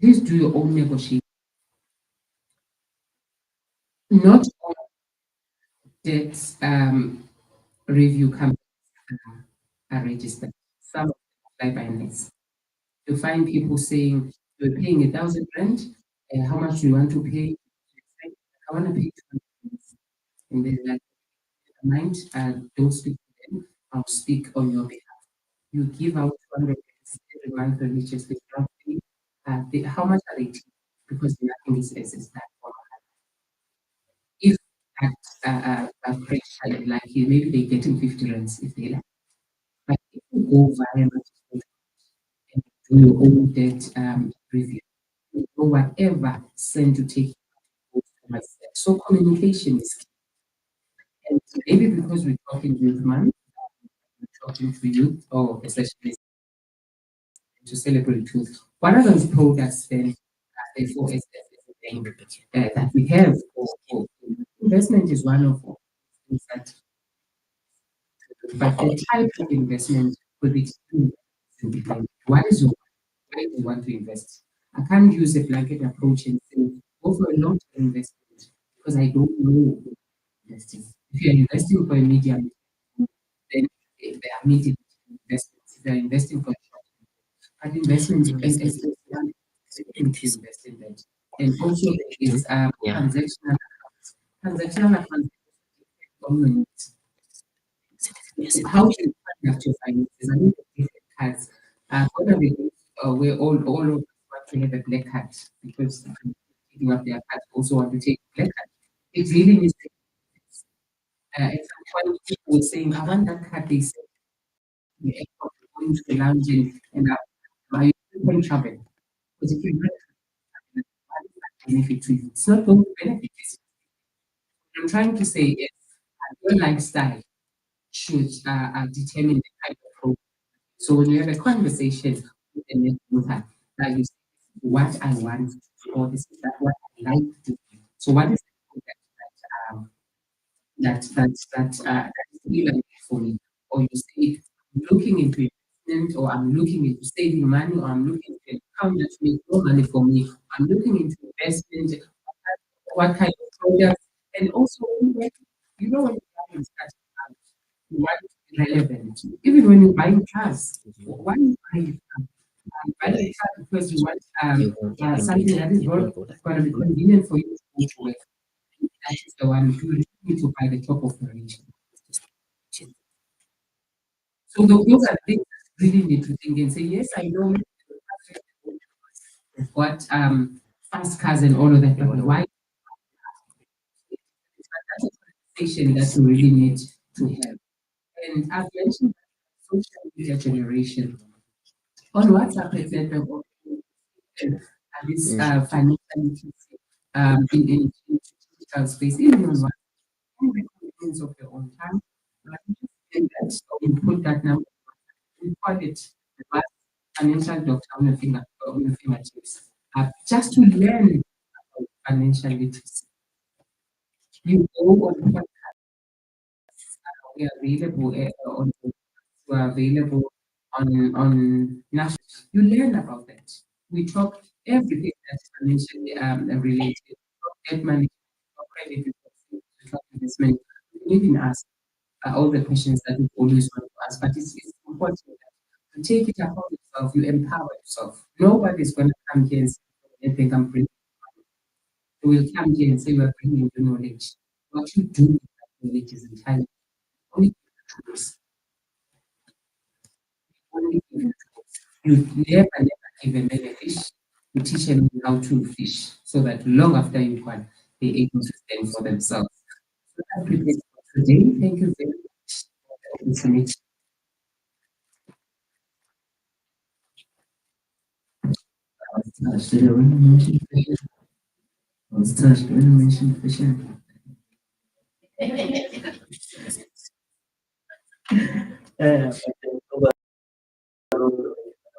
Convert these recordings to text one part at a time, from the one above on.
Please do your own negotiation. Not all debt review companies are registered. Some apply by NS. You find people saying you're paying 1,000 rand. How much do you want to pay? I want to pay 200, and then like mind, don't speak to them. I'll speak on your behalf. You give out 200 every month religiously, roughly. How much are they taking? Because nothing is that for if that pressure, like maybe they getting 50 rands if they like. But if you go via registration and do your own debt review, you know whatever send to take so communication is key. And maybe because we're talking youth man, we're talking to youth or especially to celebrate youth. What are those products then for that we have for investment is one of things that but the type of investment could be different. What is your why do you want to invest? I can't use a blanket approach and say go for a long-term investment because I don't know what investing. If you're investing for a medium, then they are medium investments. If you're investing for a short, an investment is one to invest in that. And also there is transactional accounts. Transactional accounts government how to conduct your finances. I mean, different cards. One of the where all of us want to have a black card because picking up their cards also want to take a black card. It really needs to at some point people were saying, I want that card. They said, the airport, going to the lounge and are you can travel? Because if you don't have a benefit to you, it's not going to benefit you. What I'm trying to say is your lifestyle should determine the type of program. So when you have a conversation with a networker, that you say, what I want, or this is that what I like to do. So what is the that is relevant for me? Or you say, I'm looking into investment, or I'm looking into saving money, or I'm looking into an account that makes more money for me. I'm looking into investment, what kind of products, and also you know when you have in such what is relevant. Even when you're buying cars, why you buying a car? Buy a car because you want something that is going to be convenient for you to go to work. That is the one you really need to buy the top of the range. So those are things that really need to think and say, yes, I know what fast cars and all of that, but why that's a conversation that we really need to have. And I've mentioned social media generation. On WhatsApp, for example, this financial literacy in digital space, even on recordings of your own time, you just send that or you put that number, we call it the last financial doctor on your fingertips. Just to learn about financial literacy. You go on what we are available on we are available on national. You learn about that. We talk everything that's financially related. Debt management, credit reporting, we talk investment. You can ask all the questions that you always want to ask, but it's important that you take it upon yourself, you empower yourself. Nobody's going to come here and say, "I think I'm bringing." They will come here and say, "We're bringing you knowledge." What you do with that knowledge is entirely only tools. Only give you tools. You never give a man a fish. You teach them how to fish so that long after you gone, they're able to stand for themselves. So that's it for today. Thank you very much for the opportunity. Should I really mention fish? Should I really mention fish?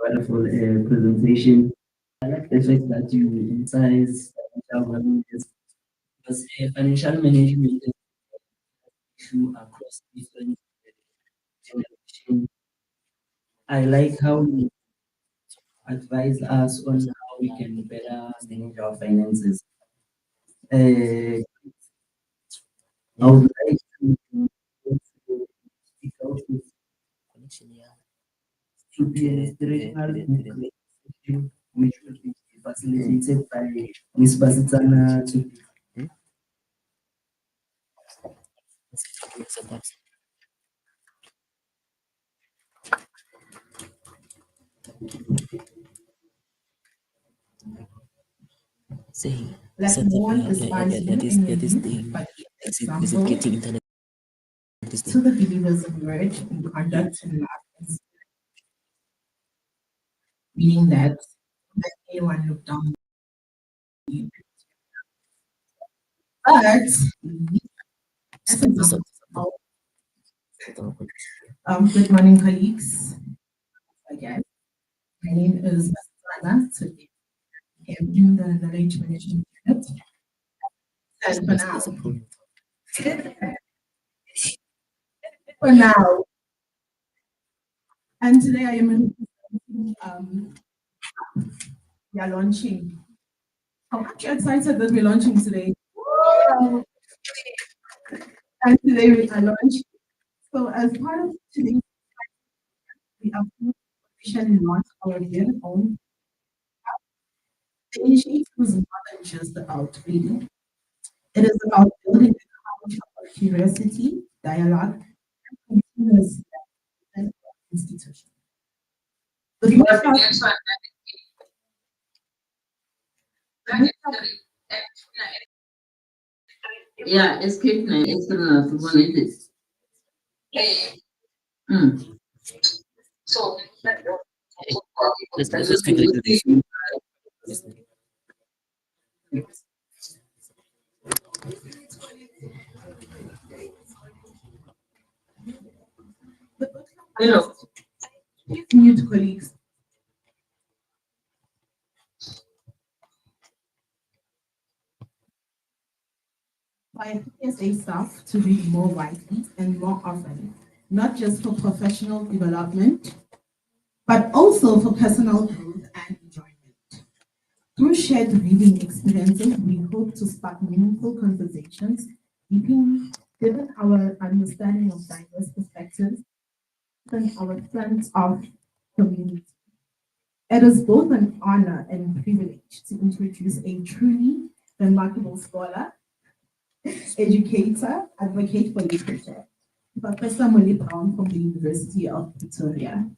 Wonderful presentation. I like the fact that you emphasize financial management because financial management is issue across different generations. I like how you advise us on how we can better manage our finances. Uh, I would like to speak out with to be an inspirational book session, which will be facilitated by Miss Basitana to like no one aspires you in your youth, but example to the believers in word, in conduct, and love, and meaning that let anyone look down on you. But as an example, good morning, colleagues. Again, my name is Sana. Today, I'm in the knowledge management unit. And for now, and today I am we are launching. I'm actually excited that we're launching today. And today we are launching. So as part of today's, we are officially launch our very own initiative is more than just about reading. It is about building a culture of curiosity, dialogue, and continuous development of institution. The yeah, it's good. It's good. Mm. Let's quickly do this. Hello. Mute colleagues. By PSA staff to read more widely and more often, not just for professional development, but also for personal growth and enjoyment. Through shared reading experiences, we hope to spark meaningful conversations, given our understanding of diverse perspectives and our sense of community. It is both an honor and privilege to introduce a truly remarkable scholar, educator, advocate for literature, Professor Molly Brown from the University of Pretoria,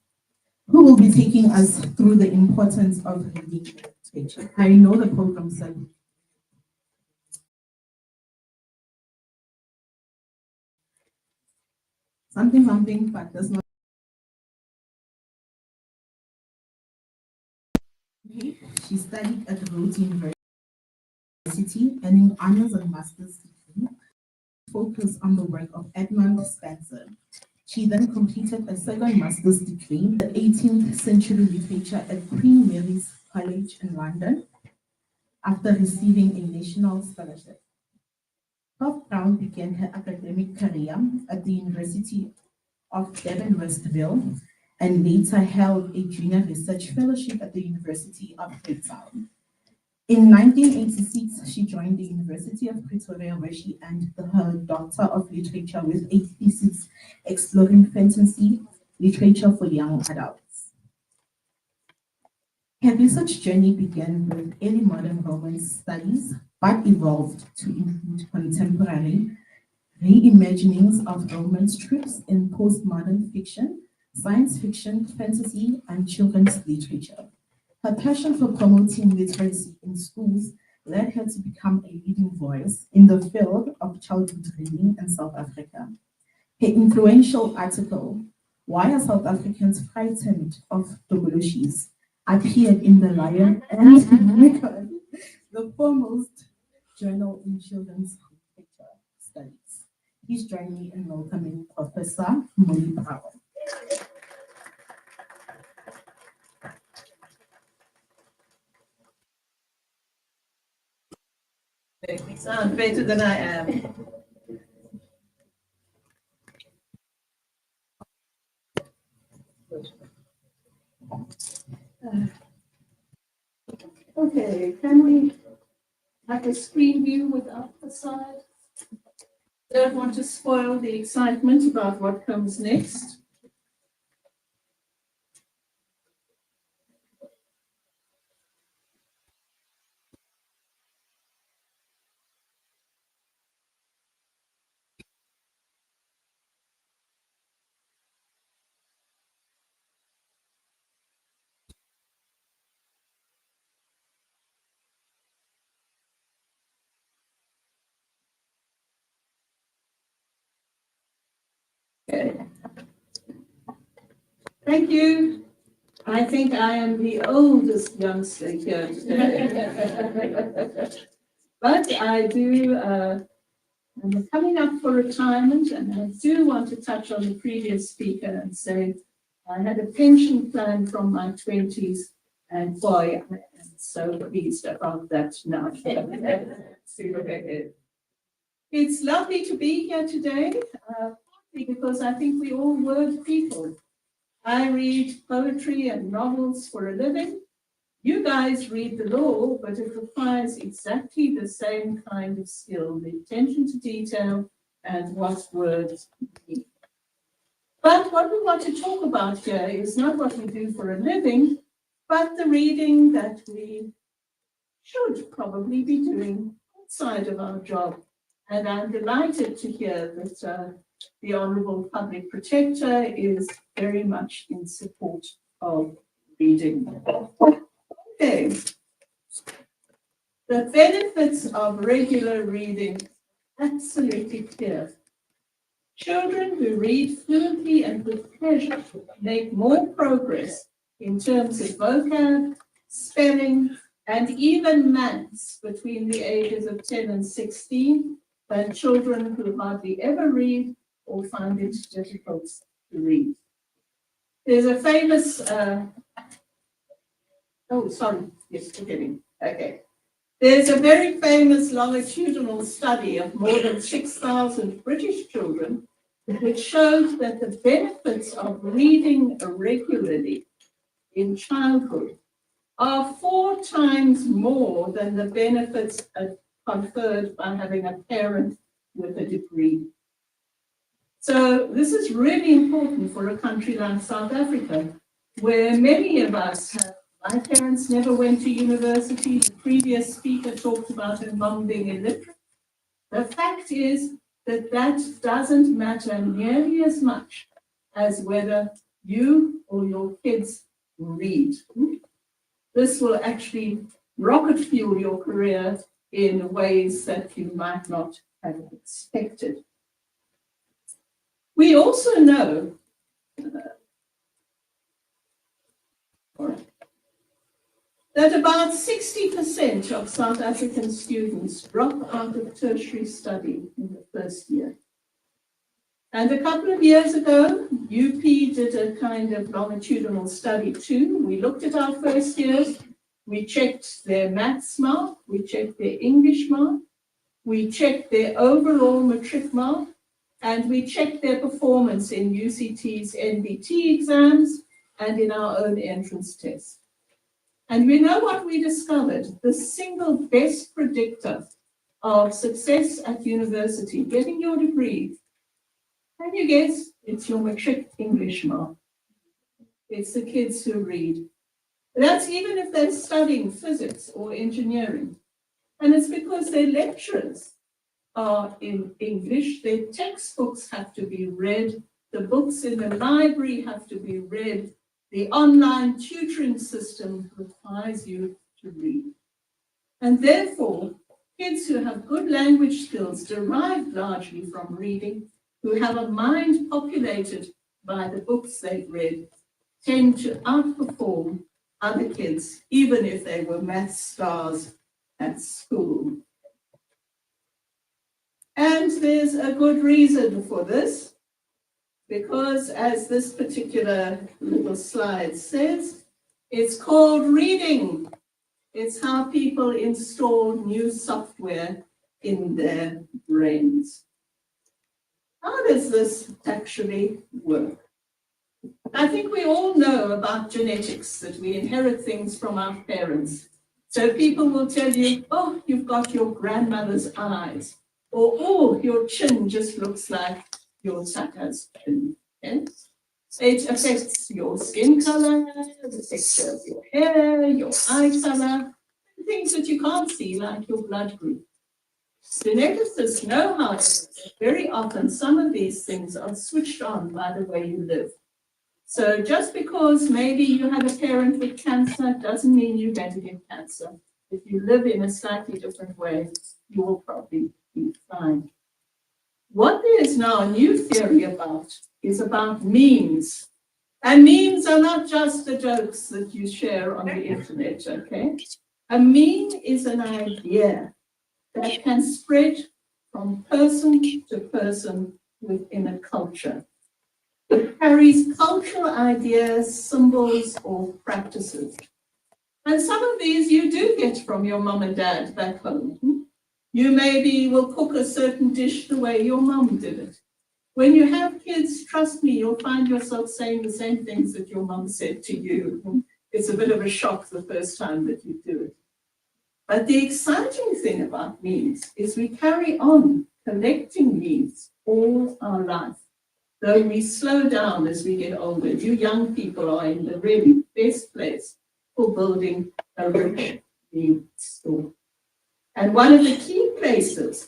who will be taking us through the importance of reading literature. I know the program said something, but does not. She studied at Rhodes University, earning honors and master's degree, focus on the work of Edmund Spenser. She then completed a second master's degree in the 18th century literature at Queen Mary's College in London after receiving a national scholarship. Prof. Brown began her academic career at the University of Devon Westville and later held a junior research fellowship at the University of Freetown. In 1986, she joined the University of Pretoria, where she earned her Doctor of Literature with a thesis exploring fantasy literature for young adults. Her research journey began with early modern Romance studies, but evolved to include contemporary reimaginings of Romance tropes in postmodern fiction, science fiction, fantasy, and children's literature. Her passion for promoting literacy in schools led her to become a leading voice in the field of childhood reading in South Africa. Her influential article, Why Are South Africans Frightened of Togoloshes, appeared in The Lion and Unicorn, the foremost journal in children's literature studies. Please join me in welcoming Professor Molly Brown. You sound better than I am. Okay, can we have a screen view without the side? Don't want to spoil the excitement about what comes next. Okay. Thank you. I think I am the oldest youngster here today. But I do, I'm coming up for retirement, and I do want to touch on the previous speaker and say I had a pension plan from my 20s, and boy, I am so pleased about that now. It's lovely to be here today, partly because I think we all word people. I read poetry and novels for a living. You guys read the law, but it requires exactly the same kind of skill, the attention to detail and what words mean. But what we want to talk about here is not what we do for a living, but the reading that we should probably be doing outside of our job. And I'm delighted to hear that the Honourable Public Protector is very much in support of reading. Okay. The benefits of regular reading are absolutely clear. Children who read fluently and with pleasure make more progress in terms of vocab, spelling, and even maths between the ages of 10 and 16 than children who hardly ever read or find it difficult to read. There's a famous, forgetting. Okay. There's a very famous longitudinal study of more than 6,000 British children which showed that the benefits of reading regularly in childhood are 4 times more than the benefits conferred by having a parent with a degree. So this is really important for a country like South Africa, where many of us have. My parents never went to university. The previous speaker talked about her mum being illiterate. The fact is that that doesn't matter nearly as much as whether you or your kids read. This will actually rocket fuel your career in ways that you might not have expected. We also know that about 60% of South African students drop out of tertiary study in the first year. And a couple of years ago, UP did a kind of longitudinal study too. We looked at our first years, we checked their maths mark, we checked their English mark, we checked their overall matric mark, and we checked their performance in UCT's NBT exams and in our own entrance test. And we know what we discovered. The single best predictor of success at university, getting your degree, can you guess? It's your matric English mark. It's the kids who read. That's even if they're studying physics or engineering. And it's because their lecturers are in English, their textbooks have to be read, the books in the library have to be read, the online tutoring system requires you to read. And therefore, kids who have good language skills derived largely from reading, who have a mind populated by the books they've read, tend to outperform other kids, even if they were math stars at school. And there's a good reason for this, because as this particular little slide says, it's called reading. It's how people install new software in their brains. How does this actually work? I think we all know about genetics, that we inherit things from our parents. So people will tell you, oh, you've got your grandmother's eyes, or oh, your chin just looks like your tata's chin. Okay? It affects your skin color, the texture of your hair, your eye color, things that you can't see, like your blood group. Geneticists know, however, that very often some of these things are switched on by the way you live. So just because maybe you had a parent with cancer doesn't mean you're going to get cancer. If you live in a slightly different way, you will probably be fine. What there is now a new theory about is about memes. And memes are not just the jokes that you share on the internet, okay? A meme is an idea that can spread from person to person within a culture. It carries cultural ideas, symbols, or practices. And some of these you do get from your mom and dad back home. You maybe will cook a certain dish the way your mom did it. When you have kids, trust me, you'll find yourself saying the same things that your mom said to you. It's a bit of a shock the first time that you do it. But the exciting thing about memes is we carry on collecting memes all our life. Though we slow down as we get older, you young people are in the really best place for building a rich meme store. And one of the key places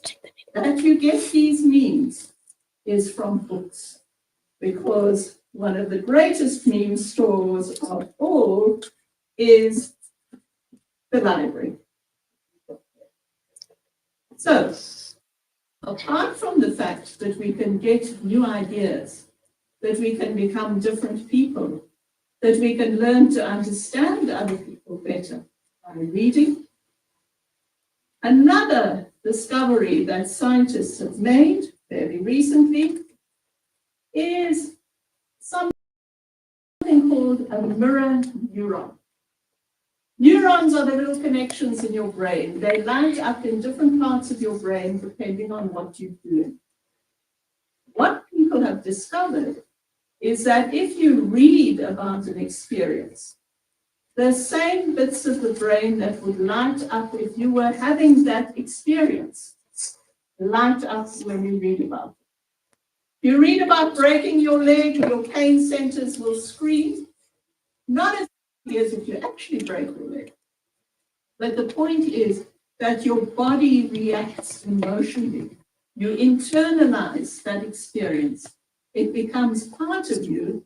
that you get these memes is from books, because one of the greatest meme stores of all is the library. So, apart from the fact that we can get new ideas, that we can become different people, that we can learn to understand other people better by reading, another discovery that scientists have made very recently is something called a mirror neuron. Neurons are the little connections in your brain. They light up in different parts of your brain depending on what you're doing. What people have discovered is that if you read about an experience, the same bits of the brain that would light up if you were having that experience light up when you read about it. You read about breaking your leg, your pain centers will scream, not as as if you actually break your leg. But the point is that your body reacts emotionally. You internalize that experience. It becomes part of you,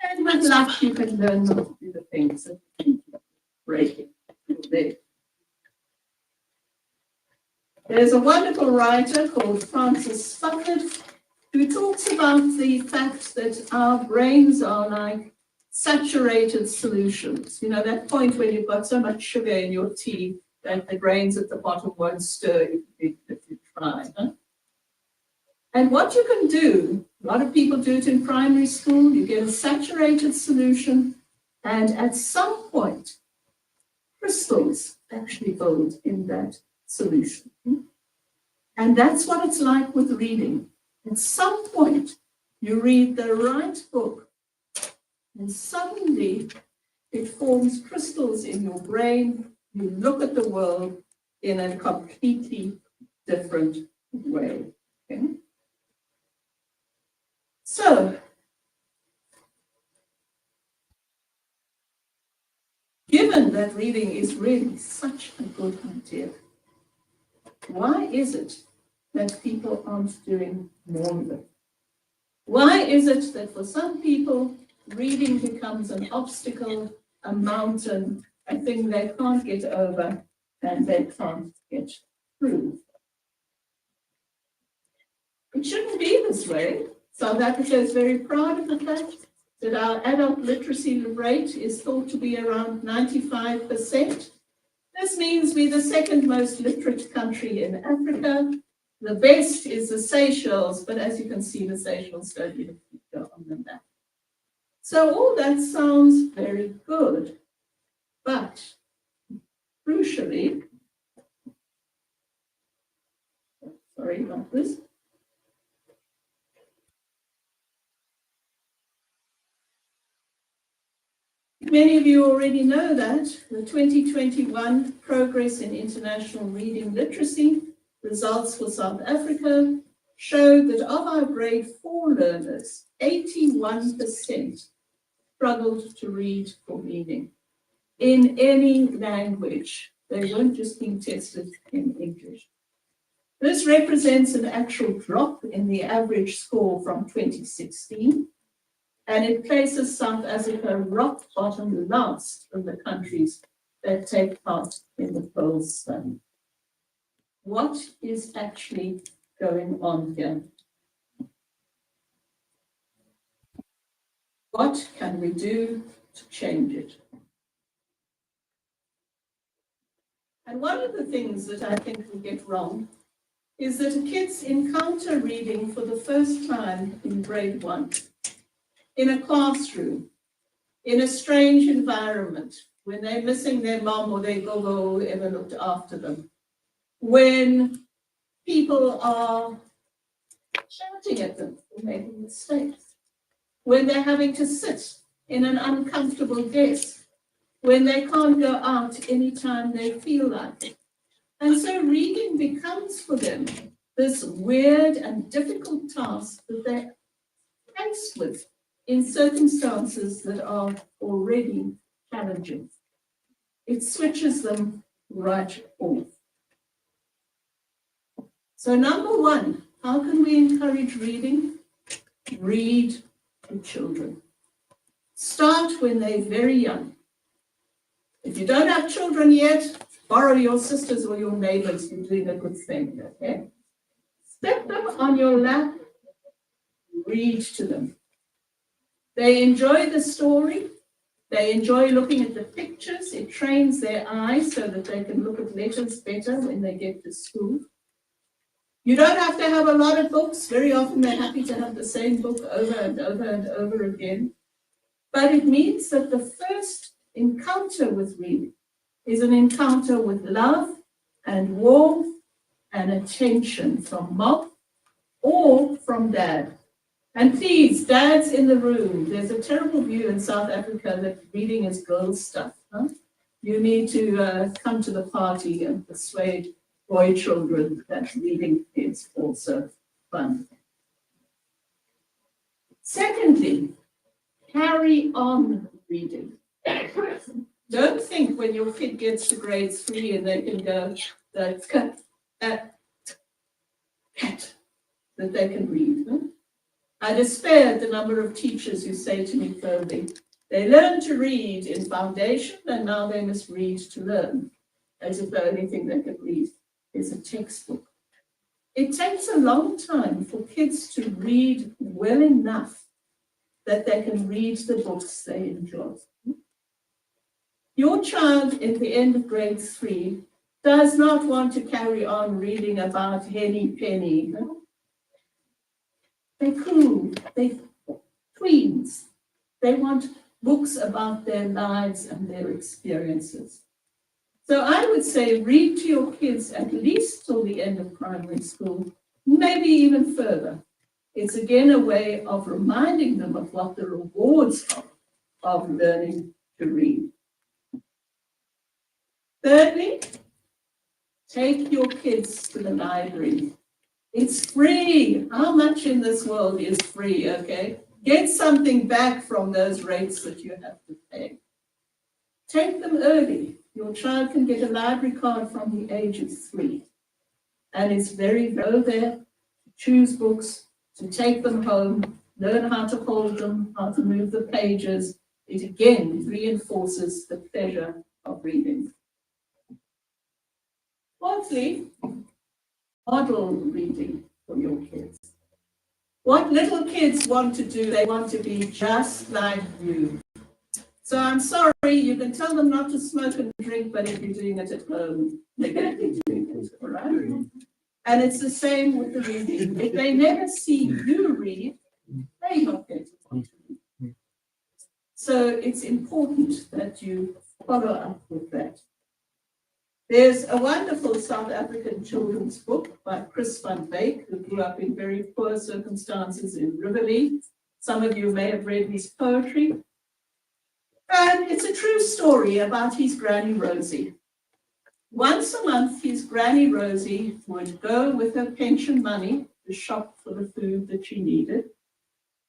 and with luck, you can learn not to do the things that you break it. There's a wonderful writer called Francis Spufford who talks about the fact that our brains are like saturated solutions. You know, that point when you've got so much sugar in your tea that the grains at the bottom won't stir if you try. Huh? And what you can do, a lot of people do it in primary school, you get a saturated solution, and at some point, crystals actually build in that solution. And that's what it's like with reading. At some point, you read the right book, and suddenly it forms crystals in your brain. You look at the world in a completely different way. Okay? So, given that reading is really such a good idea, why is it that people aren't doing more of it? Why is it that for some people, reading becomes an obstacle, a mountain, a thing they can't get over and they can't get through? It shouldn't be this way. South Africa is very proud of the fact that our adult literacy rate is thought to be around 95%. This means we're the second most literate country in Africa. The best is the Seychelles, but as you can see, the Seychelles don't even feature on the map. So all that sounds very good, but crucially, sorry about this. Many of you already know that the 2021 Progress in International Reading Literacy results for South Africa showed that of our grade 4 learners, 81% struggled to read for meaning in any language. They weren't just being tested in English. This represents an actual drop in the average score from 2016, and it places South Africa rock bottom last of the countries that take part in the polls study. What is actually going on here? What can we do to change it? And one of the things that I think we get wrong is that kids encounter reading for the first time in grade 1, in a classroom, in a strange environment, when they're missing their mom or their gogo who ever looked after them, when people are shouting at them for making mistakes, when they're having to sit in an uncomfortable desk, when they can't go out anytime they feel like it. And so reading becomes for them this weird and difficult task that they're faced with in circumstances that are already challenging. It switches them right off. So number one, how can we encourage reading? Read to children. Start when they're very young. If you don't have children yet, borrow your sisters or your neighbors. You're doing a good thing, okay? Step them on your lap, read to them. They enjoy the story. They enjoy looking at the pictures. It trains their eyes so that they can look at letters better when they get to school. You don't have to have a lot of books. Very often they're happy to have the same book over and over and over again. But it means that the first encounter with reading is an encounter with love and warmth and attention from mom or from dad. And please, dads in the room, there's a terrible view in South Africa that reading is girls' stuff. Huh? You need to come to the party and persuade boy children that reading is also fun. Secondly, carry on reading. Don't think when your kid gets to grade 3 and they can go, cat, that they can read. Huh? I despair at the number of teachers who say to me firmly, they learn to read in foundation and now they must read to learn, as if the only thing they can read is a textbook. It takes a long time for kids to read well enough that they can read the books they enjoy. Your child at the end of grade 3 does not want to carry on reading about Henny Penny. They're cool, they're tweens. They want books about their lives and their experiences. So I would say read to your kids at least till the end of primary school, maybe even further. It's again a way of reminding them of what the rewards are of learning to read. Thirdly, take your kids to the library. It's free. How much in this world is free, okay? Get something back from those rates that you have to pay. Take them early. Your child can get a library card from the age of 3. And it's very low there to choose books, to take them home, learn how to hold them, how to move the pages. It again reinforces the pleasure of reading. Fourthly, model reading for your kids. What little kids want to do, they want to be just like you. So I'm sorry, you can tell them not to smoke and drink, but if you're doing it at home, they're going to be doing it, all right? And it's the same with the reading. If they never see you read, they're not going to want to read. So it's important that you follow up with that. There's a wonderful South African children's book by Chris van Wyk, who grew up in very poor circumstances in Rivoli. Some of you may have read his poetry. And it's a true story about his Granny Rosie. Once a month, his Granny Rosie would go with her pension money to shop for the food that she needed.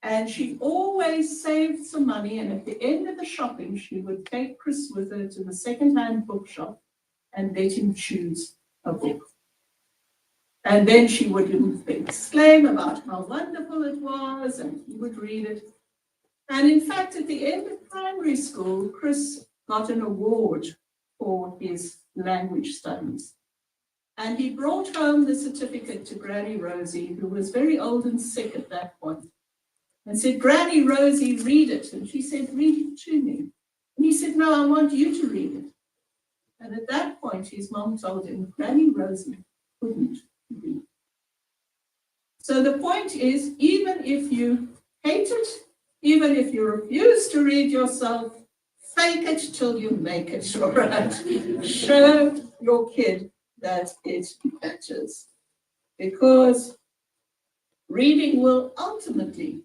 And she always saved some money. And at the end of the shopping, she would take Chris with her to the second-hand bookshop and let him choose a book. And then she would exclaim about how wonderful it was, and he would read it. And in fact, at the end of primary school, Chris got an award for his language studies. And he brought home the certificate to Granny Rosie, who was very old and sick at that point, and said, "Granny Rosie, read it." And she said, "Read it to me." And he said, "No, I want you to read it." And at that point, his mom told him, Granny Rosie couldn't read. So the point is, even if you hate it, even if you refuse to read yourself, fake it till you make it, all right? Show your kid that it matters. Because reading will ultimately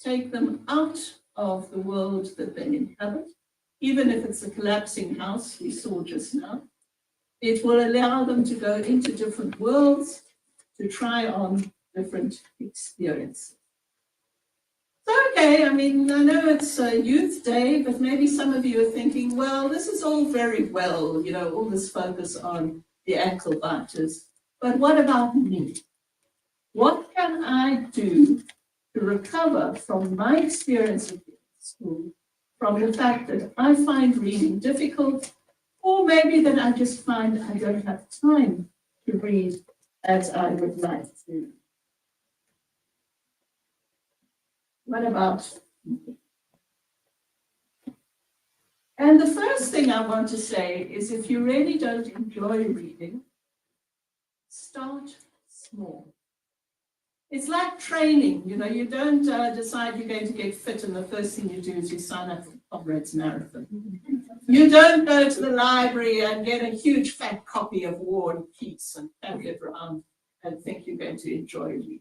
take them out of the world that they inhabit, even if it's a collapsing house we saw just now. It will allow them to go into different worlds, to try on different experiences. So, okay, I mean, I know it's a youth day, but maybe some of you are thinking, well, this is all very well, you know, all this focus on the ankle biters, but what about me? What can I do to recover from my experience at school, from the fact that I find reading difficult, or maybe that I just find I don't have time to read as I would like to? What about me? And the first thing I want to say is, if you really don't enjoy reading, start small. It's like training, you know, you don't decide you're going to get fit and the first thing you do is you sign up for Comrades Marathon. You don't go to the library and get a huge fat copy of War and Peace and carry it around and think you're going to enjoy reading.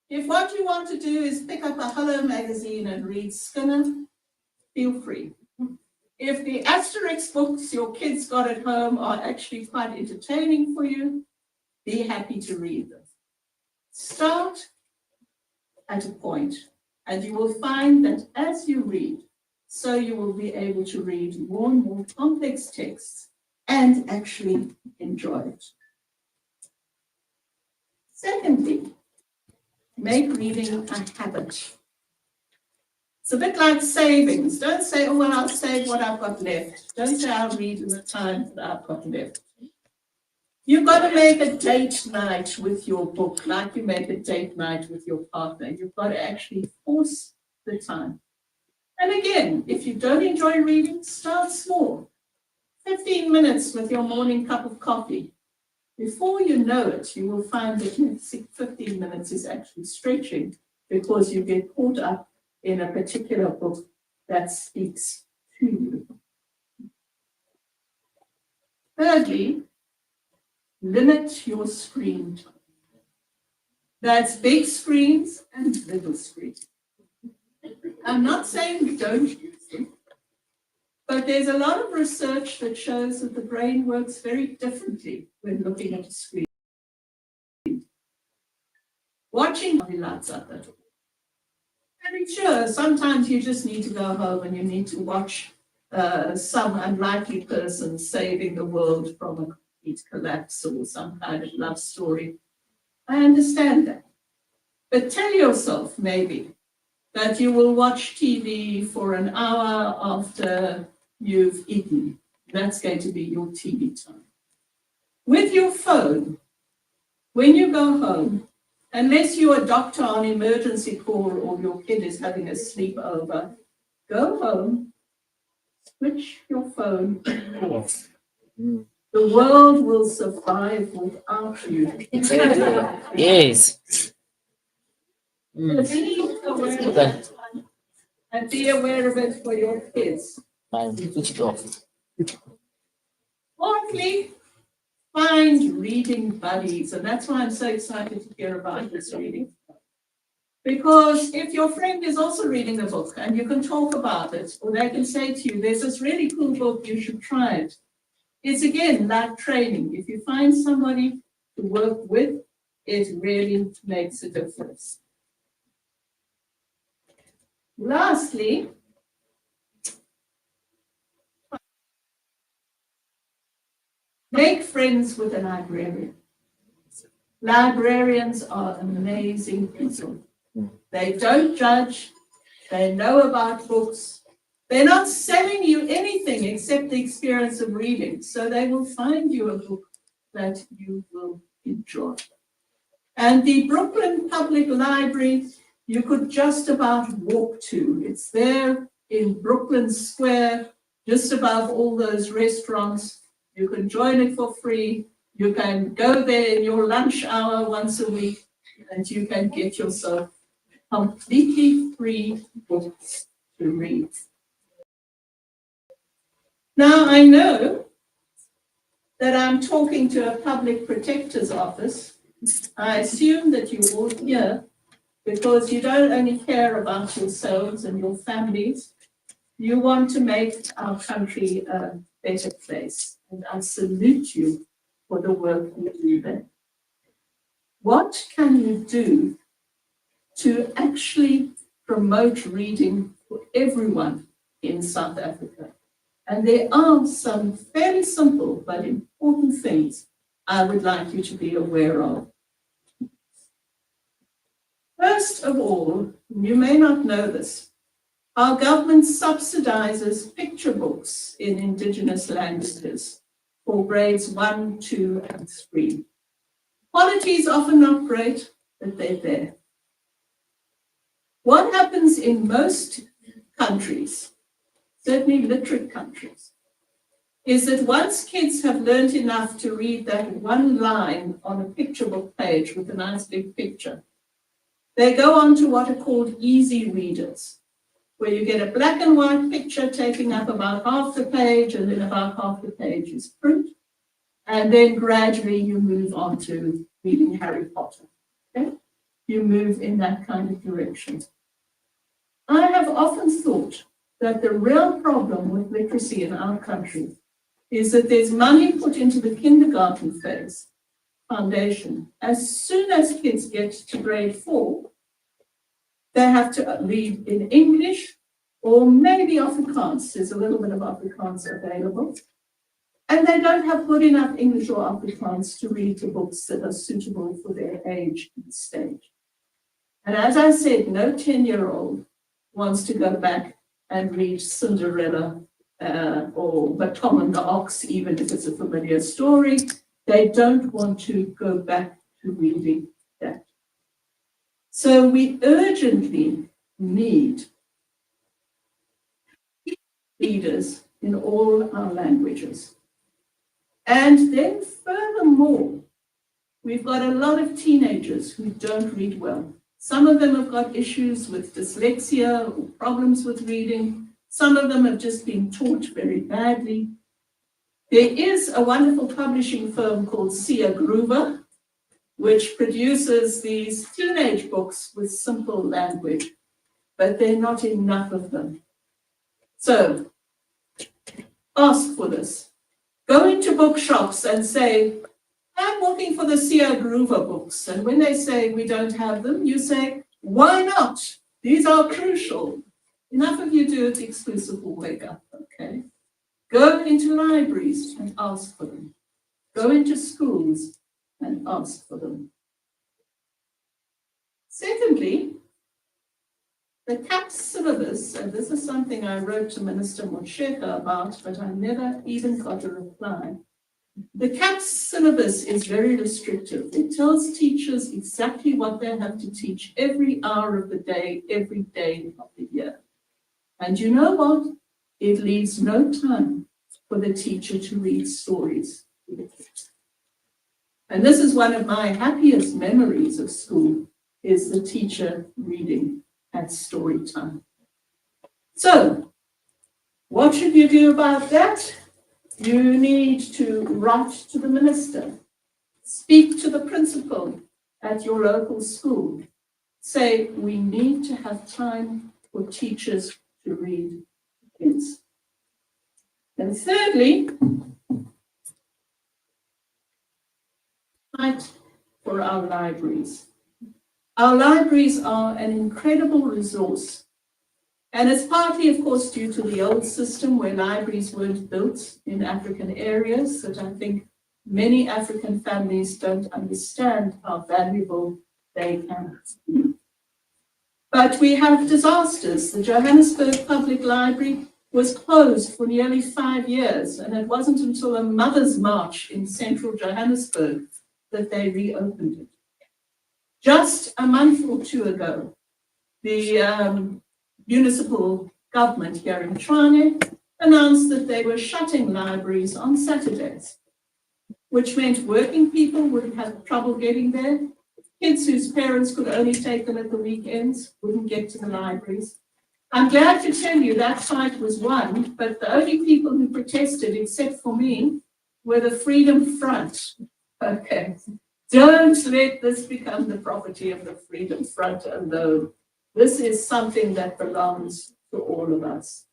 If what you want to do is pick up a Hello magazine and read Skinner, feel free. If the Asterix books your kids got at home are actually quite entertaining for you, be happy to read them. Start at a point, and you will find that as you read, so you will be able to read more and more complex texts and actually enjoy it. Secondly, make reading a habit. It's a bit like savings. Don't say, oh, well, I'll save what I've got left. Don't say I'll read in the time that I've got left. You've got to make a date night with your book, like you make a date night with your partner. You've got to actually force the time. And again, if you don't enjoy reading, start small. 15 minutes with your morning cup of coffee. Before you know it, you will find that 15 minutes is actually stretching because you get caught up in a particular book that speaks to you. Thirdly, limit your screen time. That's big screens and little screens. I'm not saying we don't use them, but there's a lot of research that shows that the brain works very differently when looking at a screen. Watching lights up at all. And sure, sometimes you just need to go home and you need to watch some unlikely person saving the world from a complete collapse or some kind of love story. I understand that. But tell yourself maybe that you will watch TV for an hour after you've eaten. That's going to be your TV time. With your phone, when you go home, unless you're a doctor on emergency call or your kid is having a sleepover, go home, switch your phone off. The world will survive without you. Yes. Be aware and be aware of it for your kids. Fine. Switch it off. Fourthly, find reading buddies, and that's why I'm so excited to hear about this reading. Because if your friend is also reading a book and you can talk about it, or they can say to you, there's this really cool book, you should try it. It's again like training. If you find somebody to work with, it really makes a difference. Lastly, make friends with a librarian. Librarians are amazing people. They don't judge. They know about books. They're not selling you anything except the experience of reading. So they will find you a book that you will enjoy. And the Brooklyn Public Library, you could just about walk to. It's there in Brooklyn Square, just above all those restaurants. You can join it for free. You can go there in your lunch hour once a week, and you can get yourself completely free books to read. Now, I know that I'm talking to a public protector's office. I assume that you're all here because you don't only care about yourselves and your families, you want to make our country a better place. And I salute you for the work you do there. What can you do to actually promote reading for everyone in South Africa? And there are some fairly simple but important things I would like you to be aware of. First of all, you may not know this, our government subsidizes picture books in Indigenous languages for grades 1, 2, and 3. Quality is often not great, but they're there. What happens in most countries, certainly literate countries, is that once kids have learned enough to read that one line on a picture book page with a nice big picture, they go on to what are called easy readers, where you get a black and white picture taking up about half the page, and then about half the page is print. And then gradually you move on to reading Harry Potter. Okay? You move in that kind of direction. I have often thought that the real problem with literacy in our country is that there's money put into the kindergarten phase, foundation. As soon as kids get to grade 4, they have to read in English or maybe Afrikaans. There's a little bit of Afrikaans available. And they don't have good enough English or Afrikaans to read the books that are suitable for their age and stage. And as I said, no 10-year-old wants to go back and read Cinderella or The Tom and the Ox, even if it's a familiar story. They don't want to go back to reading that. So we urgently need readers in all our languages. And then furthermore, we've got a lot of teenagers who don't read well. Some of them have got issues with dyslexia or problems with reading. Some of them have just been taught very badly. There is a wonderful publishing firm called Sia Groover, which produces these teenage books with simple language, but there are not enough of them. So ask for this. Go into bookshops and say, I'm looking for the Sia Groover books. And when they say we don't have them, you say, why not? These are crucial. Enough of you do it exclusive or wake up, okay? Go into libraries and ask for them. Go into schools and ask for them. Secondly, the CAPS syllabus, and this is something I wrote to Minister Motshekga about, but I never even got a reply. The CAPS syllabus is very restrictive. It tells teachers exactly what they have to teach every hour of the day, every day of the year. And you know what? It leaves no time for the teacher to read stories to the kids. And this is one of my happiest memories of school, is the teacher reading at story time. So, what should you do about that? You need to write to the minister, speak to the principal at your local school, say we need to have time for teachers to read kids. And thirdly, fight for our libraries. Our libraries are an incredible resource. And it's partly, of course, due to the old system where libraries weren't built in African areas that I think many African families don't understand how valuable they can be. But we have disasters. The Johannesburg Public Library was closed for nearly 5 years, and it wasn't until a Mother's March in central Johannesburg that they reopened it. Just a month or two ago, the municipal government here in Tshwane announced that they were shutting libraries on Saturdays, which meant working people would have trouble getting there. Kids whose parents could only take them at the weekends wouldn't get to the libraries. I'm glad to tell you that fight was won, but the only people who protested, except for me, were the Freedom Front. Okay, don't let this become the property of the Freedom Front alone. This is something that belongs to all of us.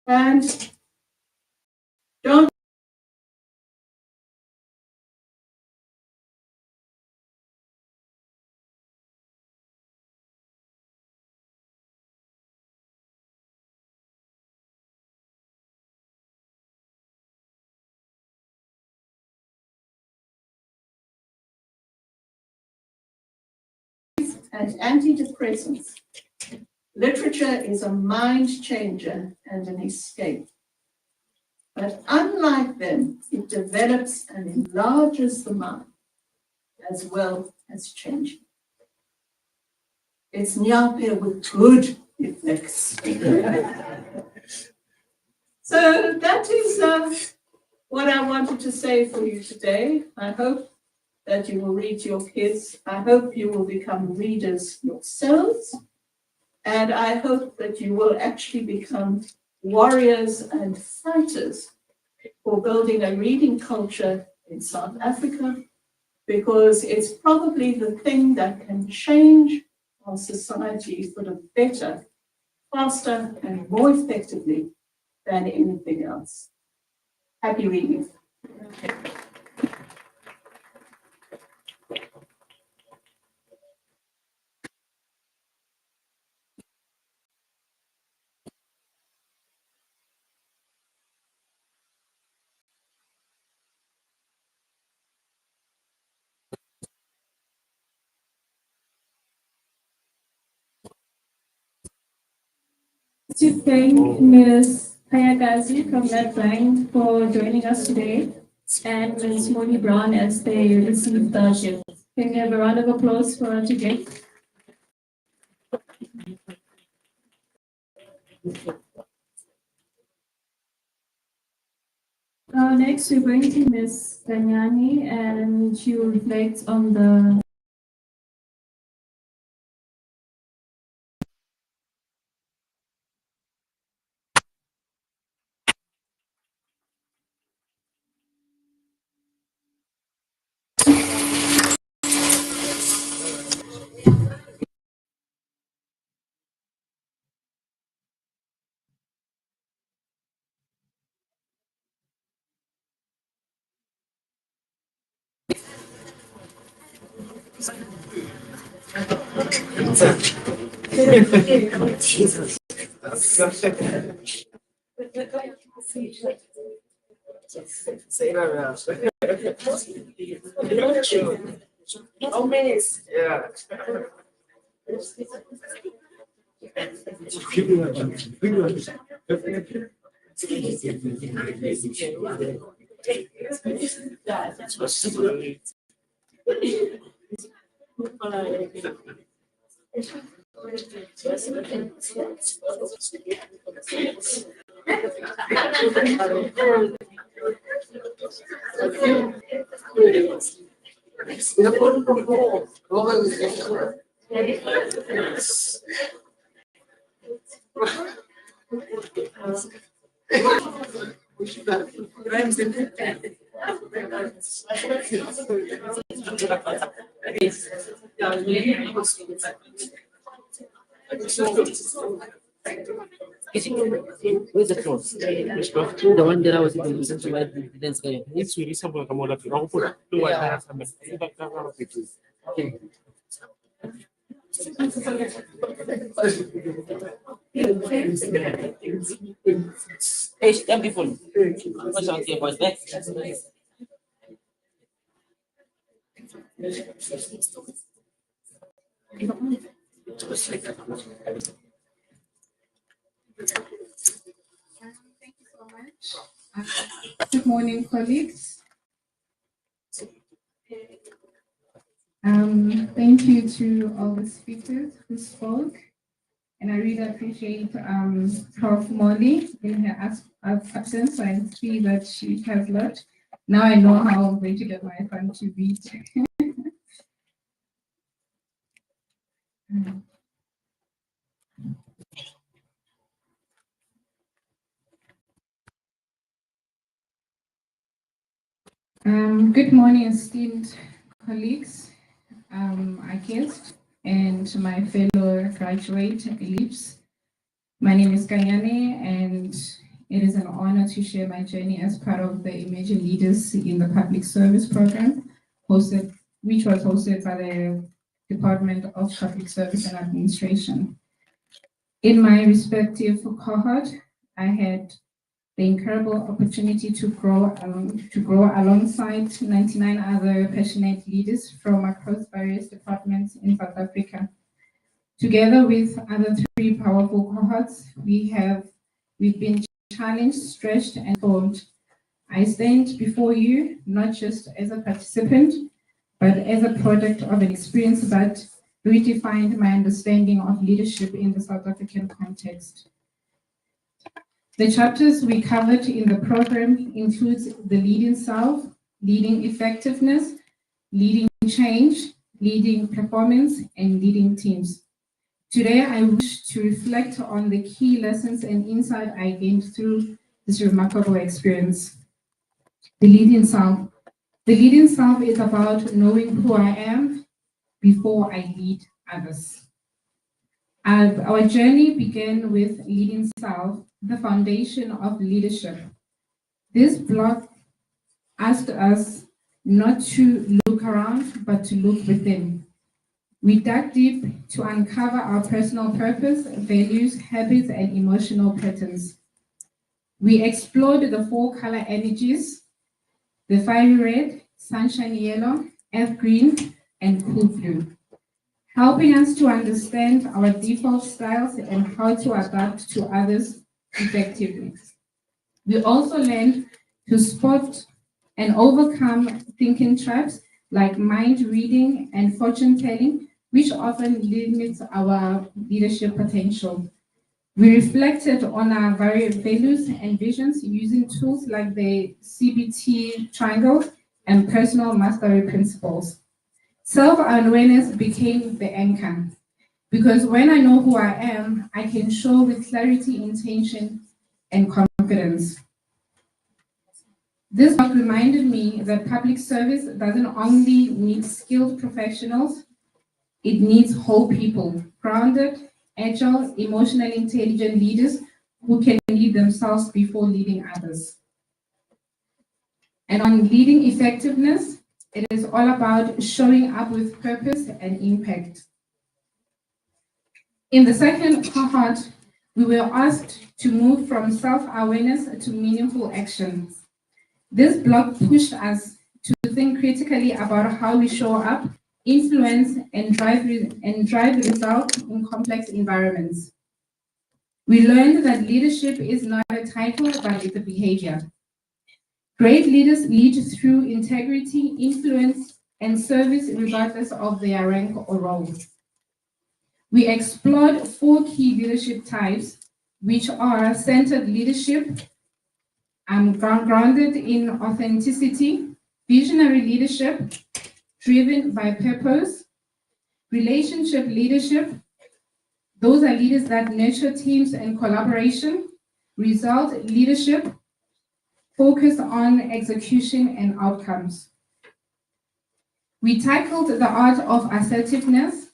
And John, and antidepressants. Literature is a mind changer and an escape. But unlike them, it develops and enlarges the mind as well as changing. It's Nyape with good effects. So that is what I wanted to say for you today. I hope that you will read to your kids. I hope you will become readers yourselves. And I hope that you will actually become warriors and fighters for building a reading culture in South Africa, because it's probably the thing that can change our society for the better, faster, and more effectively than anything else. Happy reading. To thank Ms. Ayagazi from NetBank for joining us today, and Ms. Moni Brown as they received the gift. Can we have a round of applause for her today? Next, we're going to Ms. Ganyani, and she will reflect on the Jesus. Say that now. How many? Yeah. Where's the clothes? The one that I was even listening to, I didn't say. It's really something come out of your own food. Okay. Hey, damn people. What's on here, boys? That's nice. Thank you so much. Good morning, colleagues. Thank you to all the speakers who spoke, and I really appreciate Prof. Molly in her absence. I see that she has left. Now I know how I'm going to get my fun to beat. Good morning, esteemed colleagues, our guests, and my fellow graduate leaves. My name is Kanyane, and it is an honor to share my journey as part of the Emerging Leaders in the Public Service Program, which was hosted by the Department of Public Service and Administration. In my respective cohort, I had the incredible opportunity to grow alongside 99 other passionate leaders from across various departments in South Africa. Together with other three powerful cohorts, we've been challenged, stretched, and formed. I stand before you not just as a participant, but as a product of an experience that redefined my understanding of leadership in the South African context. The chapters we covered in the program includes the leading self, leading effectiveness, leading change, leading performance, and leading teams. Today, I wish to reflect on the key lessons and insight I gained through this remarkable experience. The leading self. The leading self is about knowing who I am before I lead others. Our journey began with leading self, the foundation of leadership. This blog asked us not to look around, but to look within. We dug deep to uncover our personal purpose, values, habits, and emotional patterns. We explored the 4 color energies, the fiery red, sunshine yellow, earth green, and cool blue, helping us to understand our default styles and how to adapt to others effectively. We also learned to spot and overcome thinking traps like mind reading and fortune telling, which often limits our leadership potential. We reflected on our various values and visions using tools like the CBT triangle and personal mastery principles. Self-awareness became the anchor, because when I know who I am, I can show with clarity, intention, and confidence. This book reminded me that public service doesn't only need skilled professionals, it needs whole people, grounded, agile, emotionally intelligent leaders who can lead themselves before leading others. And on leading effectiveness, it is all about showing up with purpose and impact. In the second cohort, we were asked to move from self-awareness to meaningful actions. This blog pushed us to think critically about how we show up, influence, and drive results in complex environments. We learned that leadership is not a title, but it's a behavior. Great leaders lead through integrity, influence, and service regardless of their rank or role. We explored 4 key leadership types, which are centered leadership, grounded in authenticity, visionary leadership, driven by purpose, relationship leadership. Those are leaders that nurture teams and collaboration, result leadership, focused on execution and outcomes. We tackled the art of assertiveness,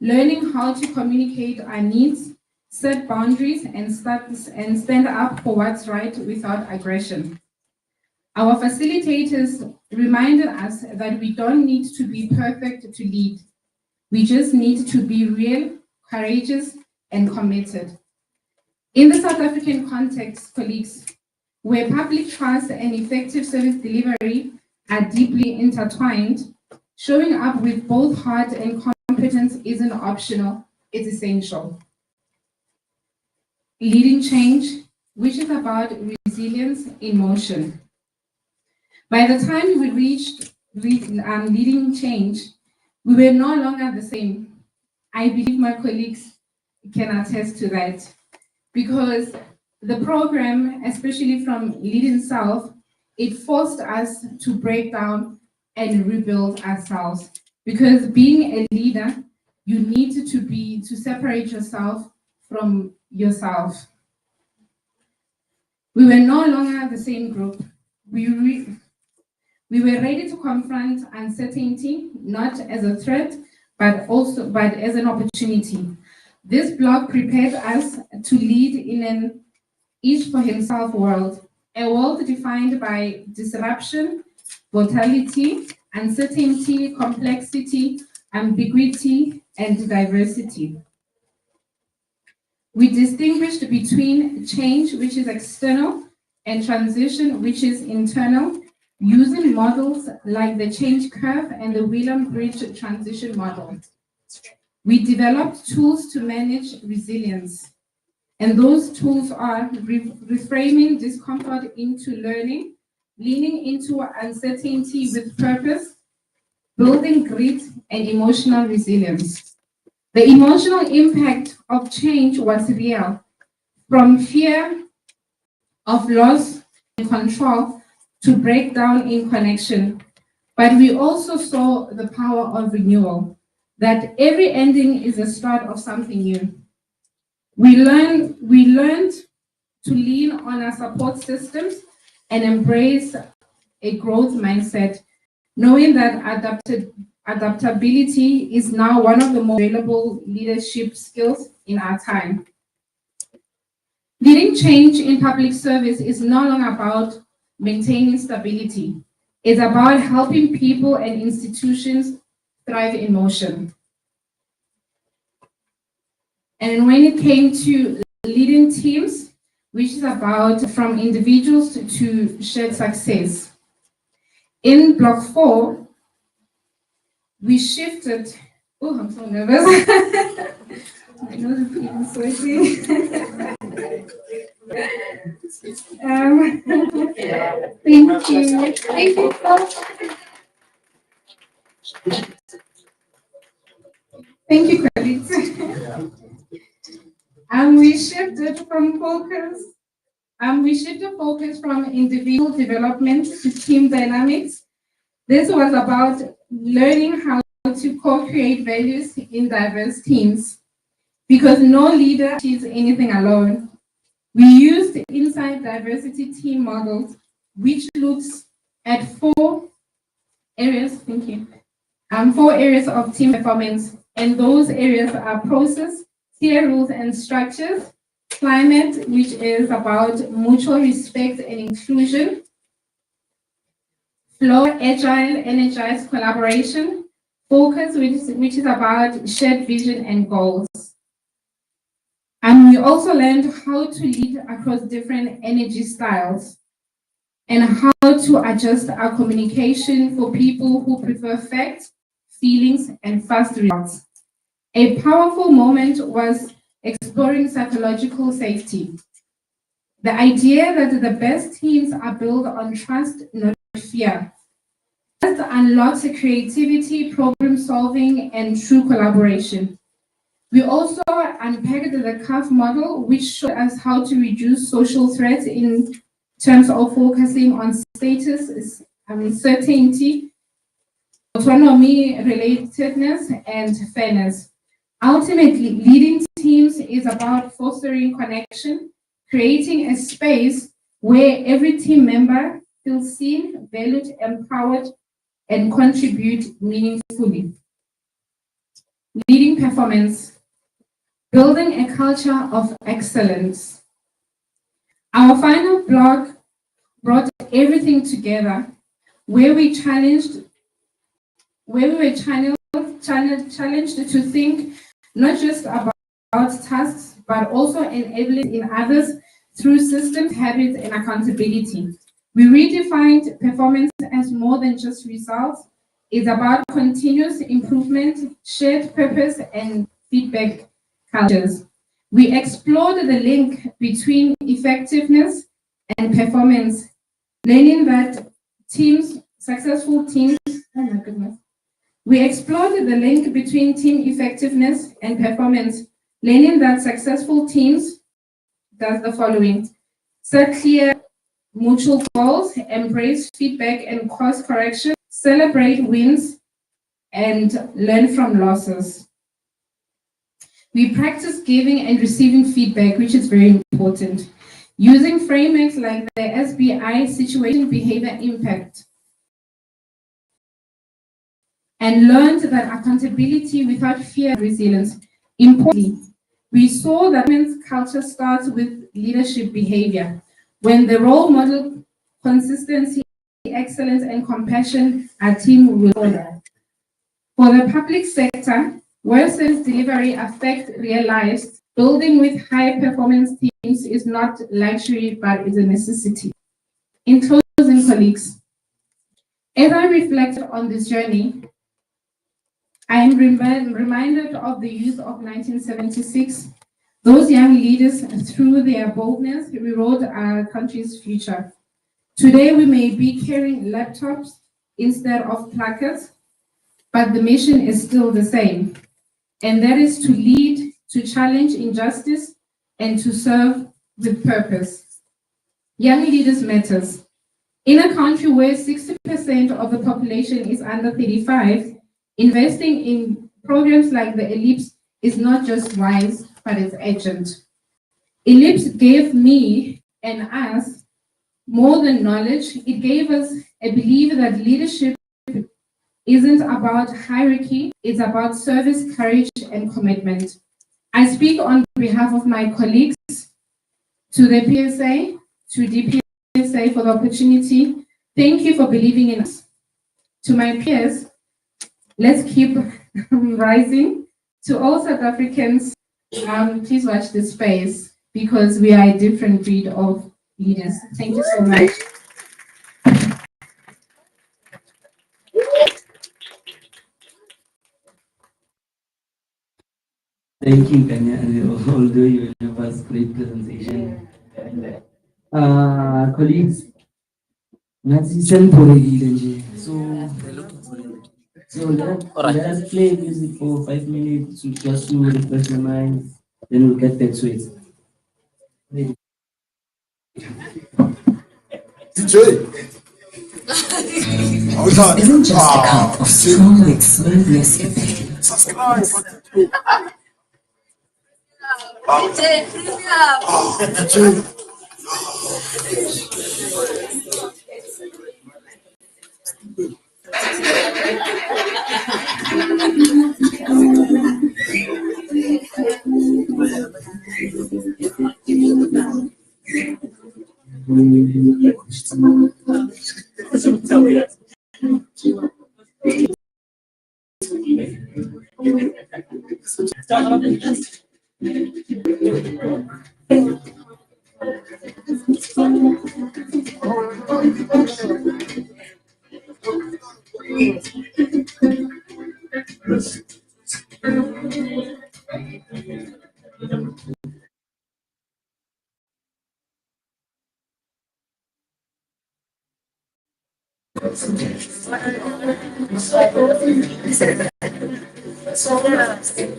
learning how to communicate our needs, set boundaries, and stand up for what's right without aggression. Our facilitators reminded us that we don't need to be perfect to lead. We just need to be real, courageous, and committed. In the South African context, colleagues, where public trust and effective service delivery are deeply intertwined, showing up with both heart and competence isn't optional, it's essential. Leading change, which is about resilience in motion. By the time we reached leading change, we were no longer the same. I believe my colleagues can attest to that, because the program, especially from Leading South, it forced us to break down and rebuild ourselves. Because being a leader, you need to separate yourself from yourself. We were no longer the same group. We were ready to confront uncertainty, not as a threat, but as an opportunity. This block prepared us to lead in an each for himself world, a world defined by disruption, volatility, uncertainty, complexity, ambiguity, and diversity. We distinguished between change, which is external, and transition, which is internal, using models like the change curve and the William Bridge transition model. We developed tools to manage resilience. And those tools are reframing discomfort into learning, leaning into uncertainty with purpose, building grit and emotional resilience. The emotional impact of change was real, from fear of loss and control to breakdown in connection. But we also saw the power of renewal, that every ending is the start of something new. We learned to lean on our support systems and embrace a growth mindset, knowing that adaptability is now one of the most valuable leadership skills in our time. Leading change in public service is no longer about maintaining stability. It's about helping people and institutions thrive in motion. And when it came to leading teams, which is about from individuals to shared success. In block 4, we shifted. Oh, I'm so nervous. My nose is getting sweaty. Thank you. Thank you so much. Thank you, colleagues. We shifted focus from individual development to team dynamics. This was about learning how to co-create values in diverse teams, because no leader achieves anything alone. We used inside diversity team models, which looks at 4 areas. Thank you. 4 areas of team performance, and those areas are process, clear rules and structures, climate, which is about mutual respect and inclusion, flow, agile, energized collaboration, focus, which is about shared vision and goals. And we also learned how to lead across different energy styles and how to adjust our communication for people who prefer facts, feelings, and fast results. A powerful moment was exploring psychological safety. The idea that the best teams are built on trust, not fear. Trust unlocks creativity, problem solving, and true collaboration. We also unpacked the CAF model, which showed us how to reduce social threats in terms of focusing on status, certainty, autonomy, relatedness, and fairness. Ultimately, leading teams is about fostering connection, creating a space where every team member feels seen, valued, empowered, and contribute meaningfully. Leading performance, building a culture of excellence. Our final blog brought everything together where we challenged to think not just about tasks, but also enabling in others through systems, habits, and accountability. We redefined performance as more than just results. It's about continuous improvement, shared purpose, and feedback cultures. We explored the link between effectiveness and performance, learning that successful teams, oh my goodness. We explored the link between team effectiveness and performance, learning that successful teams does the following: set clear mutual goals, embrace feedback and course correction, celebrate wins, and learn from losses. We practice giving and receiving feedback, which is very important, using frameworks like the SBI situation behavior impact, and learned that accountability without fear and resilience. Importantly, we saw that culture starts with leadership behavior. When the role model consistency, excellence, and compassion, our team will follow. For the public sector, where service delivery affect real lives, building with high performance teams is not luxury, but is a necessity. In closing, colleagues, as I reflect on this journey, I am reminded of the youth of 1976. Those young leaders, through their boldness, rewrote our country's future. Today, we may be carrying laptops instead of placards, but the mission is still the same, and that is to lead, to challenge injustice, and to serve with purpose. Young leaders matters. In a country where 60% of the population is under 35, investing in programs like the Ellipse is not just wise, but it's urgent. Ellipse gave me and us more than knowledge. It gave us a belief that leadership isn't about hierarchy, it's about service, courage, and commitment. I speak on behalf of my colleagues, to the PSA, to DPSA for the opportunity. Thank you for believing in us. To my peers, let's keep rising. To all South Africans, please watch this space because we are a different breed of leaders. Thank you so much. Thank you, Kanya, although you gave us great presentation. Colleagues, Nazi already, so let us play music for 5 minutes just to refresh the mind, then we'll get back to it. DJ! This isn't just a cup of strong with smoothness. Subscribe! DJ! Somewhere outside,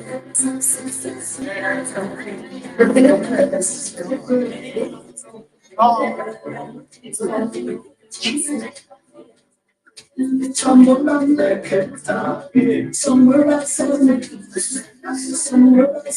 somewhere outside.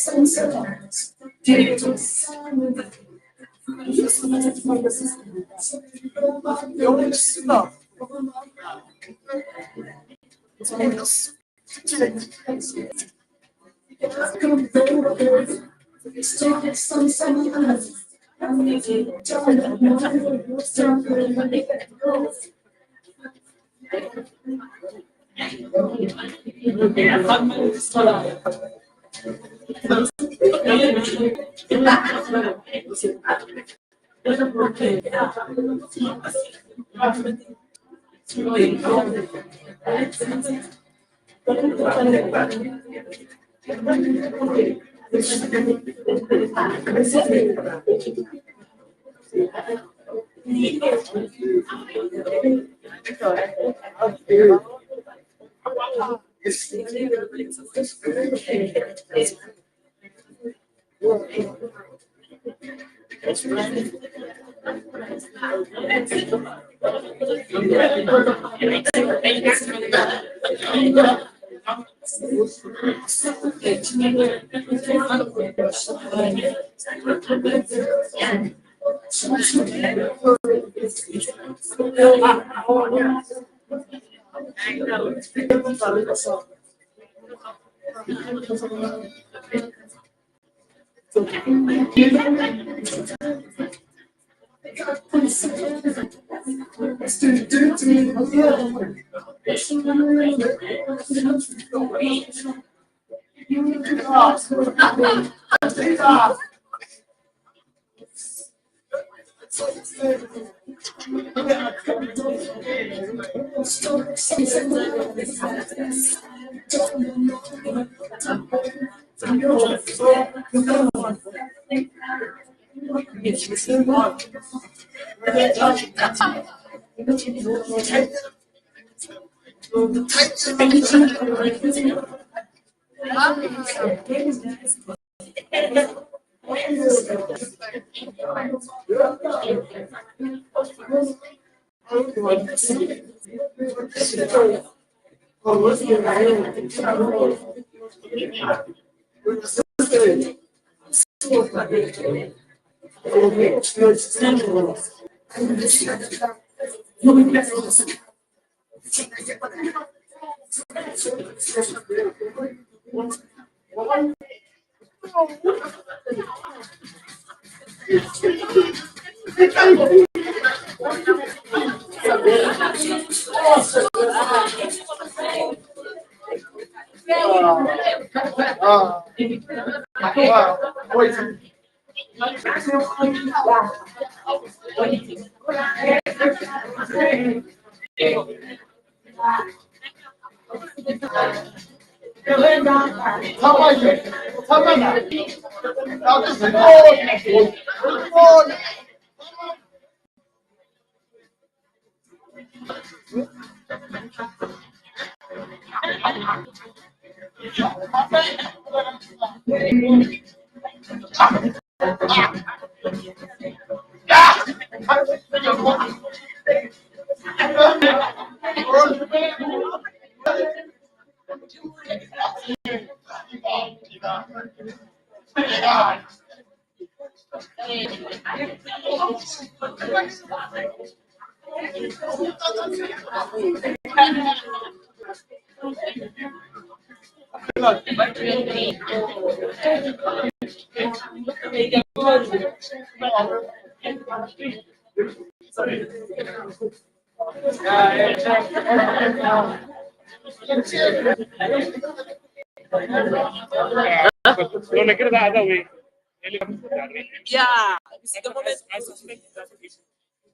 Yeah.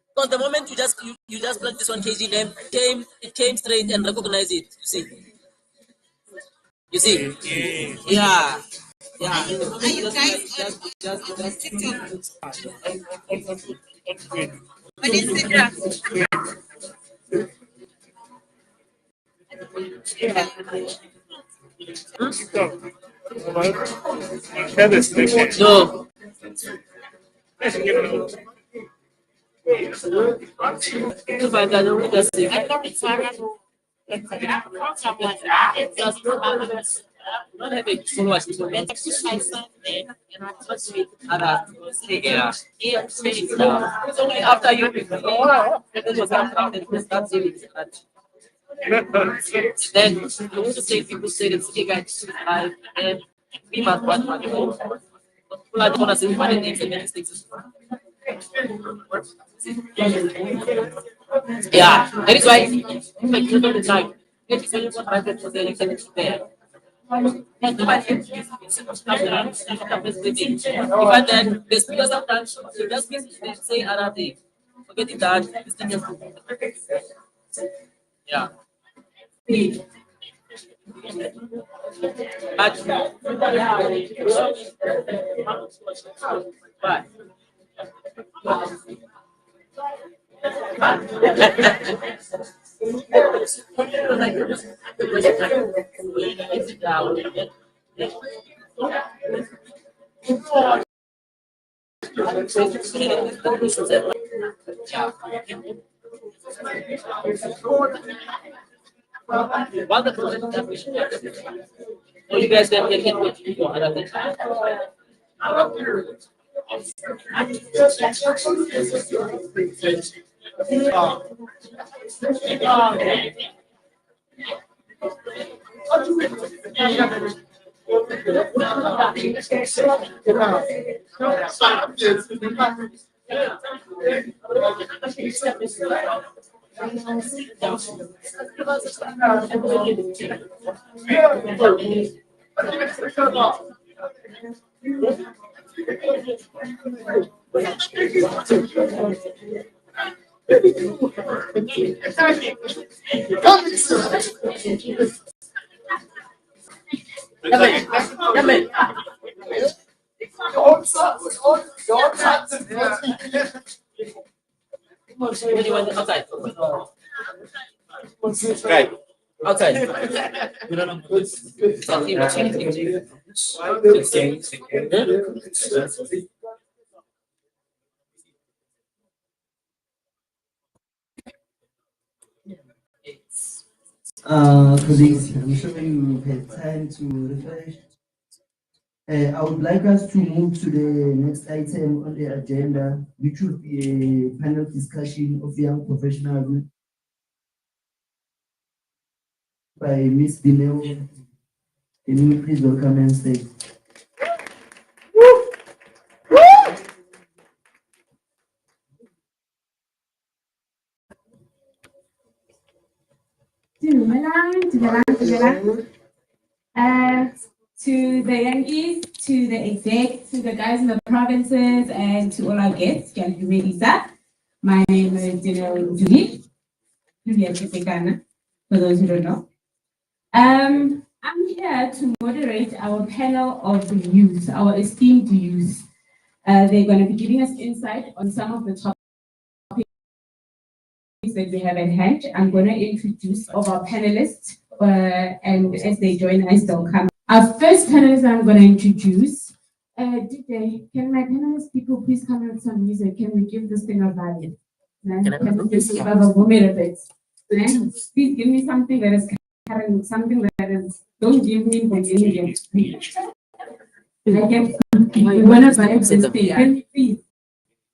Because the moment you just plug this 1 kg, then it came straight and recognize it. You see. Yeah. Yeah. Are you guys on TikTok? On Instagram? No. If I can only just say, not have a followers. After you, that was after the start series. Then you also say people say that city guys live and we must watch money. People are gonna say money things and many things. Yeah, that is why like you the time. It is only 100% election there. And nobody else is even then, the speakers sometimes you just say other things. Forgetting that this thing just yeah. But so you guys can get what you want out of it. What do you want outside? Right. Outside. Something Colleagues, I'm sure you had time to refresh. I would like us to move to the next item on the agenda, which would be a panel discussion of young professionals by Ms. Dineo. Can you please welcome and stay? To the Yankees, to the exec, to the guys in the provinces, and to all our guests, my name is Julie for those who don't know. I'm here to moderate our panel of youth, our esteemed youth. They're going to be giving us insight on some of the topics that we have at hand. I'm going to introduce all our panelists, and as they join us, they'll come. Our first panelist I'm going to introduce, DJ, can my panelist people please come with some music? Can we give this thing a value? Can we just give a moment of it? Please give me something that is current, something that is, don't give me the I can, we want to vibe this thing. Can we please?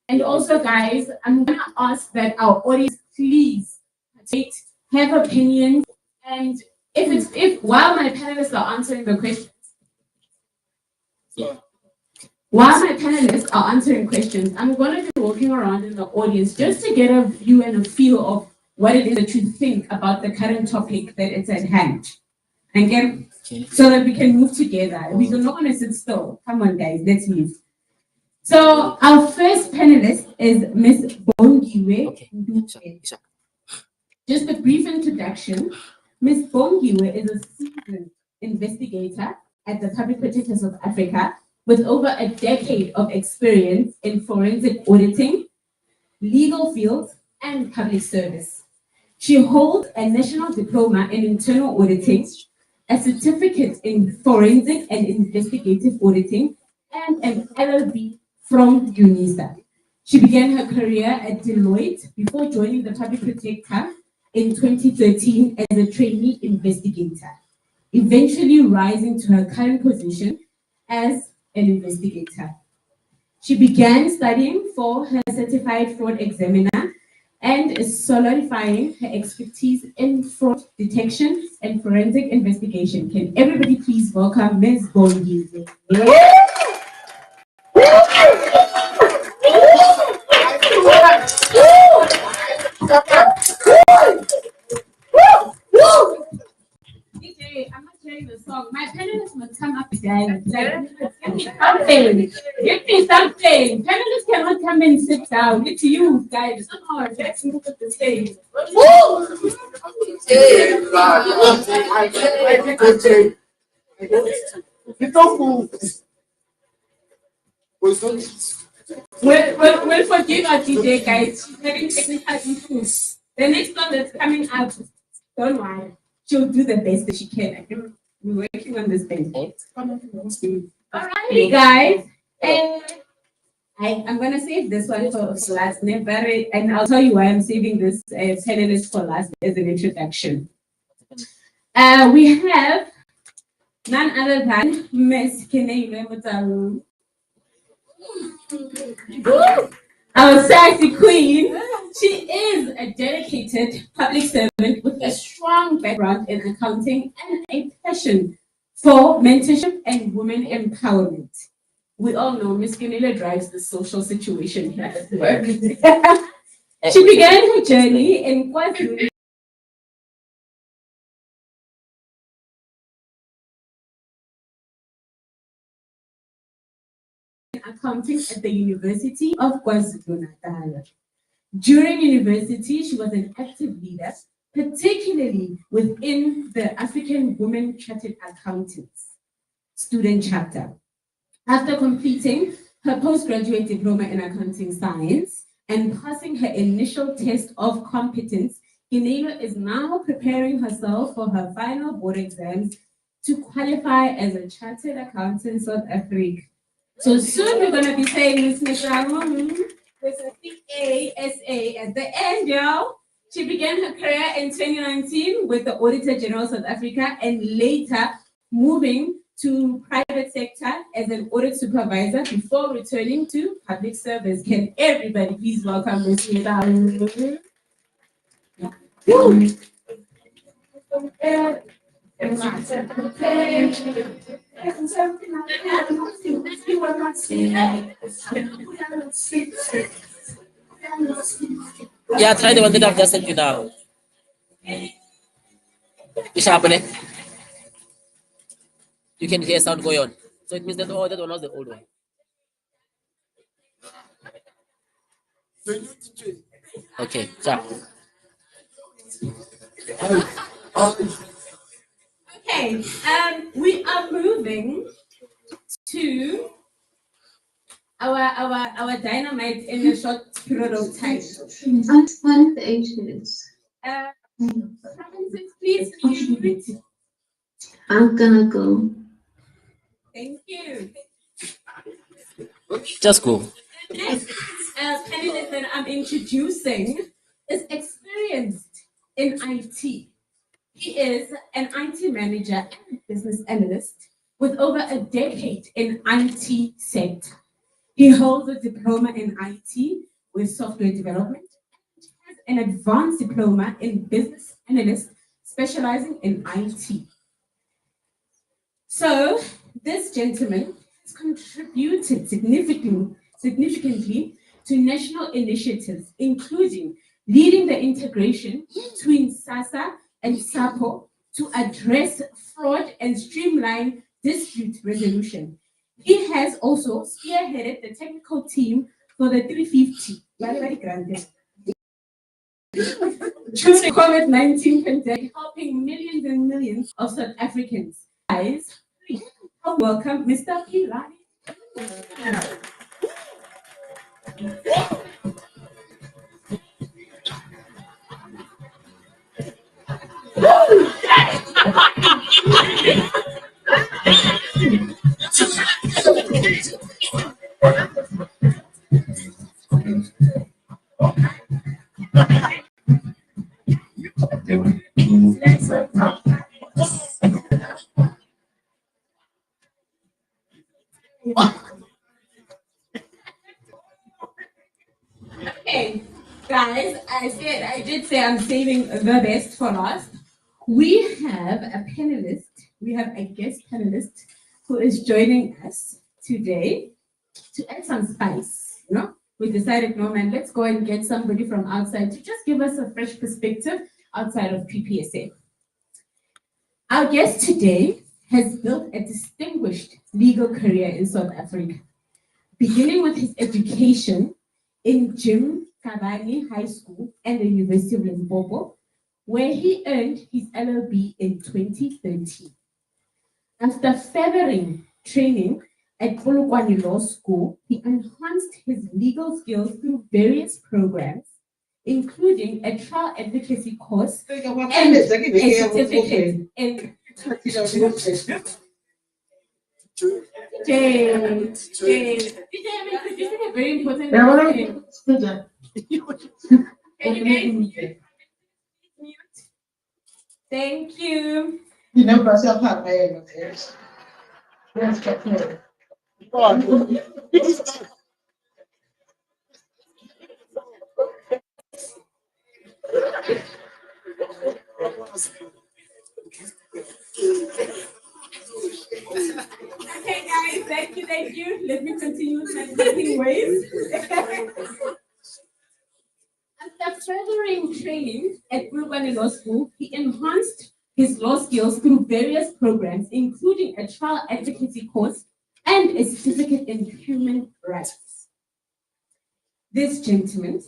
And also, guys, I'm going to ask that our audience please have opinions, and if while my panelists are answering the questions, I'm going to be walking around in the audience just to get a view and a feel of what it is that you think about the current topic that is at hand. Okay? So that we can move together. We're not going to sit still. Come on, guys, let's move. So our first panelist is Ms. Bongiwe. Okay. Just a brief introduction. Ms. Bongiwe is a seasoned investigator at the Public Protectors of Africa with over a decade of experience in forensic auditing, legal fields, and public service. She holds a national diploma in internal auditing, a certificate in forensic and investigative auditing, and an LLB from UNISA. She began her career at Deloitte before joining the Public Protector in 2013 as a trainee investigator, eventually rising to her current position as an investigator. She began studying for her certified fraud examiner and is solidifying her expertise in fraud detection and forensic investigation. Can everybody please welcome Ms. Bongi? DJ, I'm not hearing the song. My panelists must come up again. Like, give me something. Give me something. Panelists cannot come and sit down. It's you, guys. Come on, let's move to the stage. We'll forgive our DJ, guys. She's having technical issues. The next one that's coming up, don't worry. She'll do the best that she can. I think we're working on this thing. Alrighty, guys. I'm gonna save this one for last, and I'll tell you why I'm saving this panelist for last as an introduction. We have none other than Miss Kenele Mutaru, our sexy queen. She is a dedicated public servant with a strong background in accounting and a passion for mentorship and women empowerment. We all know Miss Kenele drives the social situation here at work. She began her journey in KwaZulu accounting at the University of KwaZulu-Natal. During university, she was an active leader, particularly within the African Women Chartered Accountants student chapter. After completing her postgraduate diploma in accounting science and passing her initial test of competence, Inelo is now preparing herself for her final board exams to qualify as a chartered accountant in South Africa. So soon we're going to be saying Miss Mishramu with a CASA at the end, y'all. She began her career in 2019 with the Auditor General of South Africa and later moving to private sector as an audit supervisor before returning to public service. Can everybody please welcome Ms. Mishramu? Yeah, try the one that I've just sent you now. What's happening? You can hear sound going on. So it means that, oh, that one was the old one. Okay, ciao. Okay, we are moving to our dynamite in a short period of time. That's one of the ages. Please, can you read? I'm gonna go. Thank you. Just go. The next candidate that I'm introducing is experienced in IT. He is an IT manager and business analyst with over a decade in IT sector. He holds a diploma in IT with software development and has an advanced diploma in business analyst specializing in IT. So this gentleman has contributed significantly to national initiatives, including leading the integration between SASA and SAPO to address fraud and streamline dispute resolution. He has also spearheaded the technical team for the 350 during the COVID-19 pandemic, helping millions and millions of South Africans. Guys, please welcome Mr. Pilani. Okay, Guys, I did say I'm saving the best for last. We have a panelist, we have a guest panelist who is joining us today to add some spice. We decided, no man, let's go and get somebody from outside to just give us a fresh perspective outside of PPSA. Our guest today has built a distinguished legal career in South Africa, beginning with his education in Jim Kabani High School and the University of Limpopo, where he earned his LLB in 2013. After furthering training at Polokwane Law School, he enhanced his legal skills through various programs, including a trial advocacy course and a certificate in DJ, I'm introducing a very important thing. Can you guys mute? Thank you. Okay, guys, thank you. Let me continue with my talking ways. After furthering training at Polokwane Law School, he enhanced his law skills through various programs, including a trial advocacy course and a certificate in human rights. This gentleman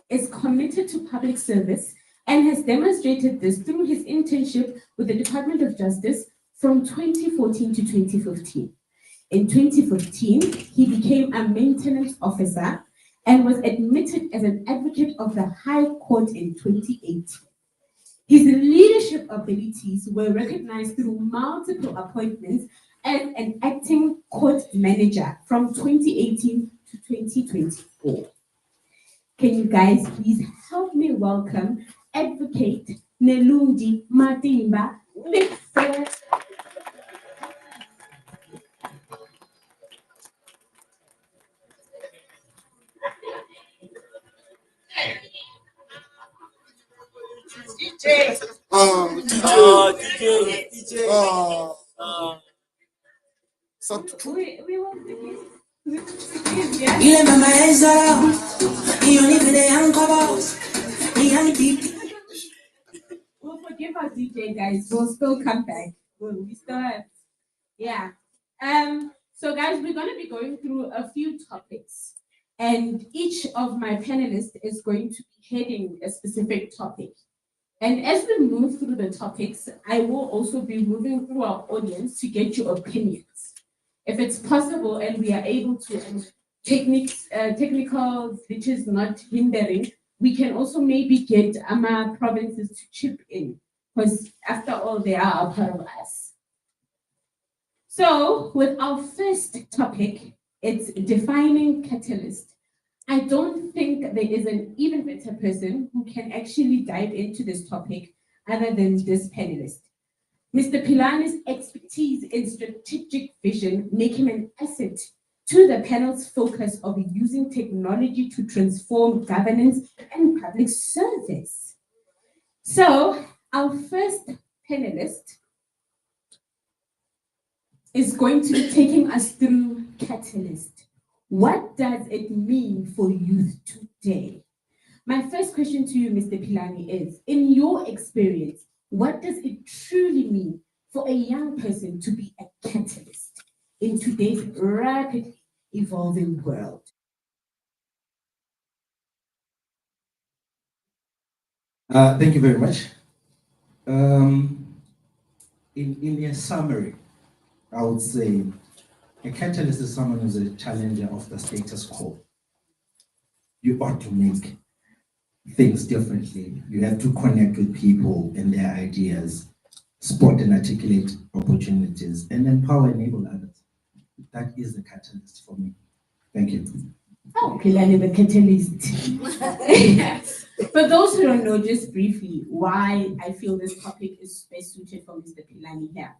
is committed to public service and has demonstrated this through his internship with the Department of Justice from 2014 to 2015. In 2015, he became a maintenance officer and was admitted as an advocate of the High Court in 2018. His leadership abilities were recognized through multiple appointments as an acting court manager from 2018 to 2024. Can you guys please help me welcome Advocate Nelungi Matimba? We want to give, yeah? We'll forgive our DJ guys. We'll still come back. We still have, yeah. So guys, we're gonna be going through a few topics, and each of my panelists is going to be heading a specific topic. And as we move through the topics, I will also be moving through our audience to get your opinions. If it's possible and we are able to, and technical glitches not hindering, we can also maybe get AMA provinces to chip in, because after all, they are a part of us. So with our first topic, it's defining catalyst. I don't think there is an even better person who can actually dive into this topic other than this panelist. Mr. Pilani's expertise in strategic vision make him an asset to the panel's focus of using technology to transform governance and public service. So our first panelist is going to be taking us through catalyst. What does it mean for youth today? My first question to you, Mr. Pilani, is, in your experience, what does it truly mean for a young person to be a catalyst in today's rapidly evolving world? Thank you very much. In a summary, I would say a catalyst is someone who's a challenger of the status quo. You ought to make things differently. You have to connect with people and their ideas, spot and articulate opportunities, and empower and enable others. That is the catalyst for me. Thank you. Oh, Pilani, the catalyst. For those who don't know, just briefly, why I feel this topic is best suited for Mr. Pilani here.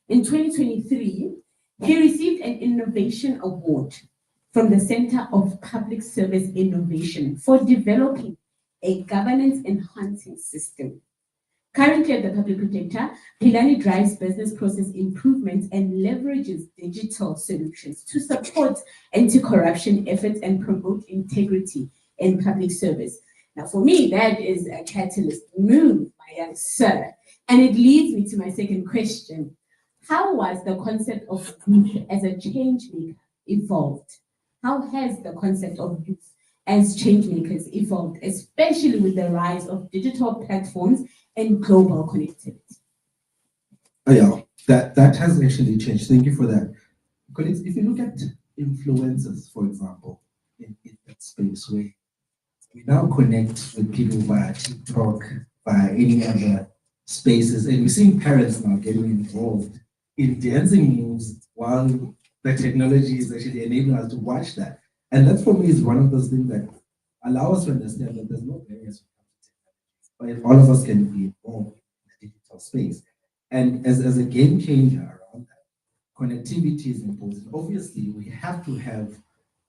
In 2023, he received an Innovation Award from the Center of Public Service Innovation for developing a governance enhancing system. Currently at the Public Protector, Pilani drives business process improvements and leverages digital solutions to support anti-corruption efforts and promote integrity in public service. Now, for me, that is a catalyst move, my young sir. And it leads me to my second question. How was the concept of youth as a change maker evolved? How has the concept of youth as change makers evolved, especially with the rise of digital platforms and global connectivity? Oh, yeah, that has actually changed. Thank you for that. Colleagues, if you look at influencers, for example, in that space where we now connect with people via TikTok, via any other spaces, and we're seeing parents now getting involved in dancing moves while the technology is actually enabling us to watch that. And that for me is one of those things that allow us to understand that there's no barriers when it comes to technology, but all of us can be involved in the digital space. And as a game changer around that, connectivity is important. Obviously, we have to have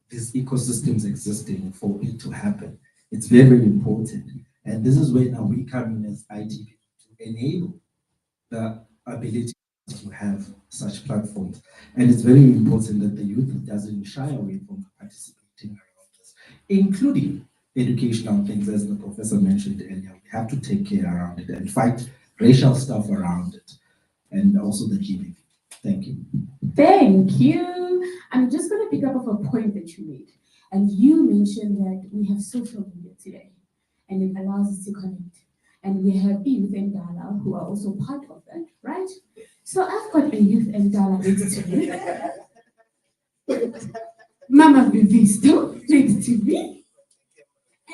these ecosystems existing for it to happen. It's very, very important. And this is where now we come in as IT people to enable the ability to have such platforms. And it's very important that the youth doesn't shy away from participating around this, including educational things, as the professor mentioned earlier. We have to take care around it and fight racial stuff around it, and also the GBV. Thank you. Thank you. I'm just going to pick up of a point that you made. And you mentioned that we have social media today, and it allows us to connect. And we have youth and Dala who are also part of that, right? So I've got a youth and Dala next to me. Mama Vivisto next to me.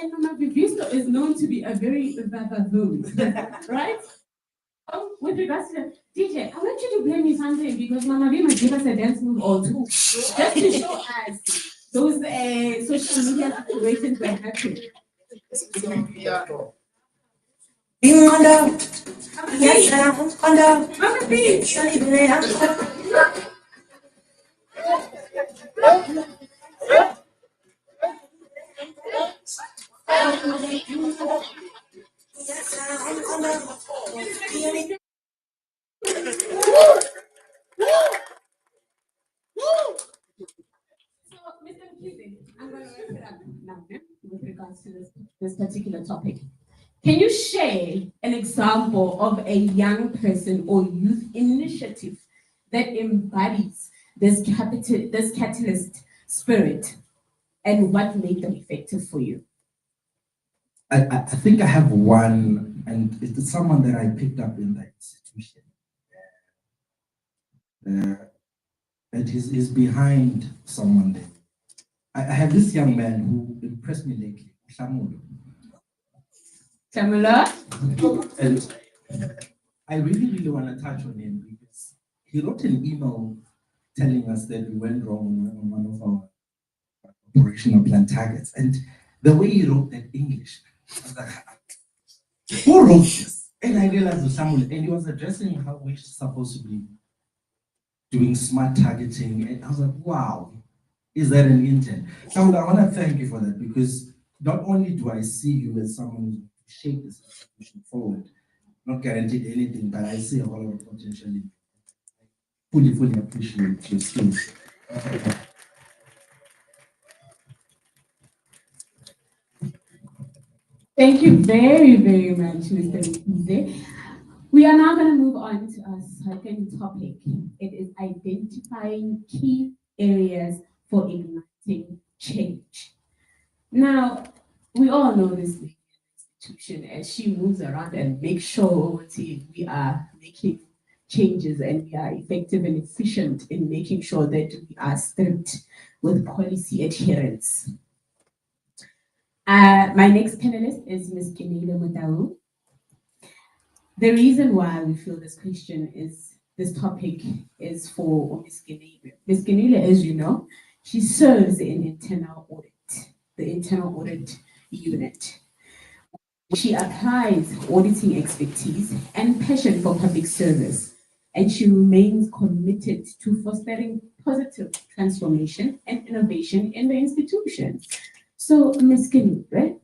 And Mama Vivisto is known to be a very vavavoom, right? With regards to the DJ, I want you to play me something because Mama V might give us a dance move or two, just to show us those social media situations that happen. Mama V. So, Mr. Mkhize, I'm going to wrap it up now with regards to this particular topic. Can you share an example of a young person or youth initiative that embodies this catalyst spirit and what made them effective for you? I think I have one, and it's someone that I picked up in the institution. And he's behind someone there. I have this young man who impressed me lately, Shamulo. Shamula? And I really, really want to touch on him because he wrote an email telling us that we went wrong on one of our operational plan targets. And the way he wrote that English, I was like, who wrote this? And I realized it was Samuel, and he was addressing how we're supposed to be doing smart targeting. And I was like, wow, is that an intent? Samuel, I want to thank you for that because not only do I see you as someone who shape this institution forward, not guaranteed anything, but I see a whole lot of potential in you. Fully appreciate your skills. Thank you very, very much, Mr. Mkhize. We are now going to move on to our second topic. It is identifying key areas for igniting change. Now, we all know this institution as she moves around and makes sure we are making changes and we are effective and efficient in making sure that we are strict with policy adherence. My next panelist is Ms. Kenile Mutau. The reason why we feel this topic is for Ms. Kenile. Ms. Kenile, as you know, she serves in the internal audit unit. She applies auditing expertise and passion for public service, and she remains committed to fostering positive transformation and innovation in the institution. So, Ms. Kenile,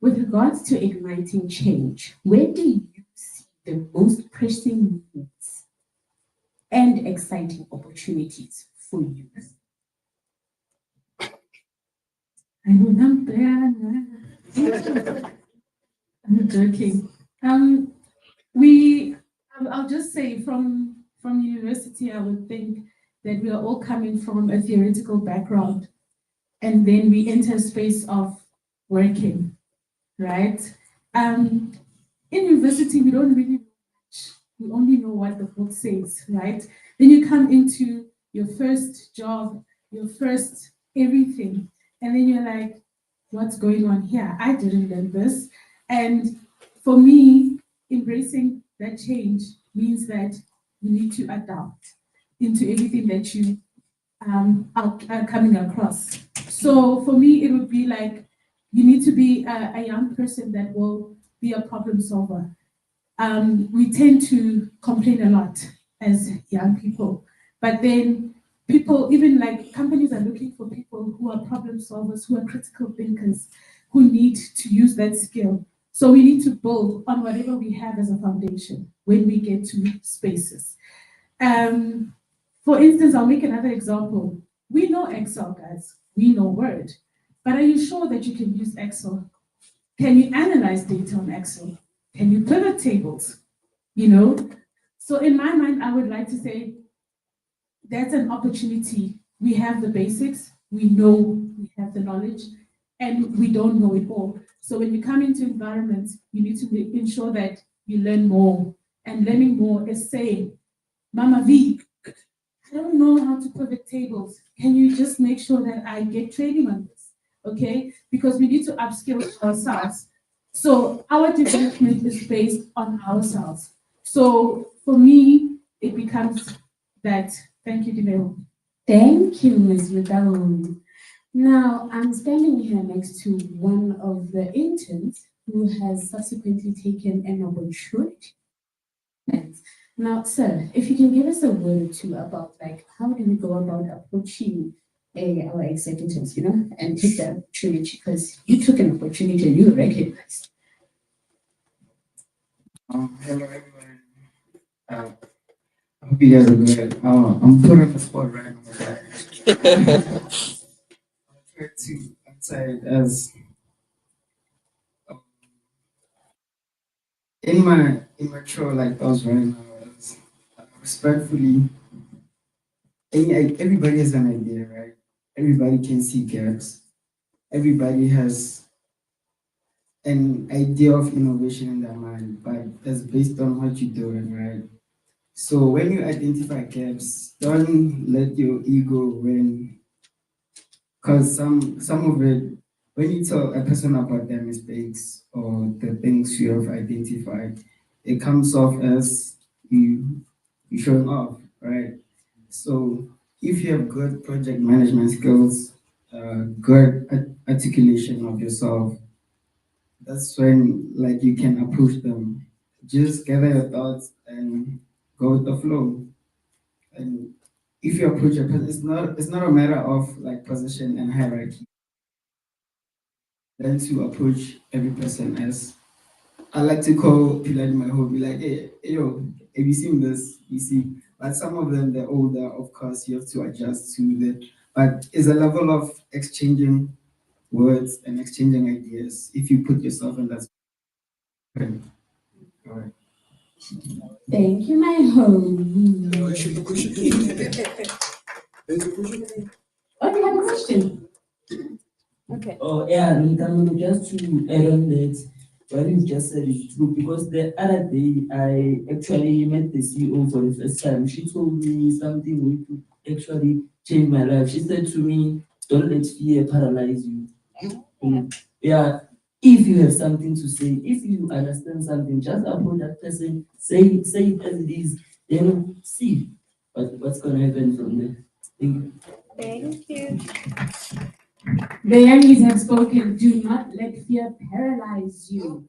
with regards to igniting change, where do you see the most pressing needs and exciting opportunities for youth? I'm joking. I'll just say from university, I would think that we are all coming from a theoretical background, and then we enter a space of working, right? In university, we don't really know much. We only know what the book says, right? Then you come into your first job, your first everything, and then you're like, what's going on here? I didn't learn this. And for me, embracing that change means that you need to adapt into everything that you are coming across. So for me, it would be like you need to be a young person that will be a problem solver. We tend to complain a lot as young people, but then people, even like companies, are looking for people who are problem solvers, who are critical thinkers, who need to use that skill. So we need to build on whatever we have as a foundation when we get to spaces. For instance, I'll make another example. We know Excel, guys. We know Word. But are you sure that you can use Excel? Can you analyze data on Excel? Can you pivot tables? You know? So in my mind, I would like to say that's an opportunity. We have the basics. We know we have the knowledge, and we don't know it all. So when you come into environments, you need to ensure that you learn more. And learning more is saying, Mama V, I don't know how to pivot tables. Can you just make sure that I get training on this? Okay? Because we need to upskill ourselves. So our development is based on ourselves. So for me, it becomes that. Thank you, Dineo. Thank you, Ms. Vidal. Now, I'm standing here next to one of the interns who has subsequently taken an opportunity. Now, sir, if you can give us a word or two about like how do we go about approaching our executives, and take the opportunity because you took an opportunity and you were recognized. Hello everyone. I hope you guys are good. I'm put on the spot right now, guys. I'll try to answer it as in my immature like thoughts right now. As, respectfully, everybody has an idea, right? Everybody can see gaps. Everybody has an idea of innovation in their mind, but that's based on what you're doing, right? So when you identify gaps, don't let your ego win, because some of it, when you tell a person about their mistakes or the things you have identified, it comes off as you showing off, right? So if you have good project management skills, good articulation of yourself, that's when like you can approach them. Just gather your thoughts and go with the flow. And if you approach a person, it's not a matter of like position and hierarchy. Then to approach every person as I like to call people in my home, be like, hey, yo, have you seen this? You see, but some of them they're older, of course, you have to adjust to that. But it's a level of exchanging words and exchanging ideas if you put yourself in that. All right. Thank you, my home. Oh, Oh, you have a question? Okay. Oh, yeah, Nkamano, just to add on that, what you just said is true because the other day I actually met the CEO for the first time. She told me something which would actually change my life. She said to me, don't let fear paralyze you. Yeah, if you have something to say, if you understand something, just approach that person, say it as it is, then see what's gonna happen from there. Thank you. Thank you. The youngies have spoken. Do not let fear paralyze you.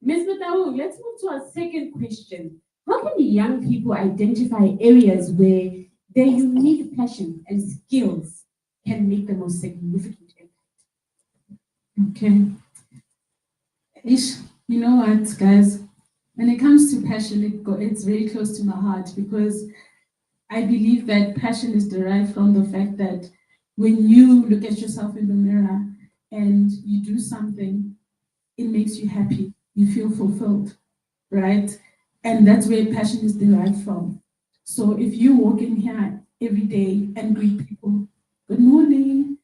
Ms. Matawu, let's move to our second question. How can young people identify areas where their unique passion and skills can make the most significant impact? Okay. Ish, you know what, guys? When it comes to passion, it's very close to my heart because I believe that passion is derived from the fact that when you look at yourself in the mirror and you do something, it makes you happy. You feel fulfilled, right? And that's where passion is derived from. So if you walk in here every day and greet people, good morning,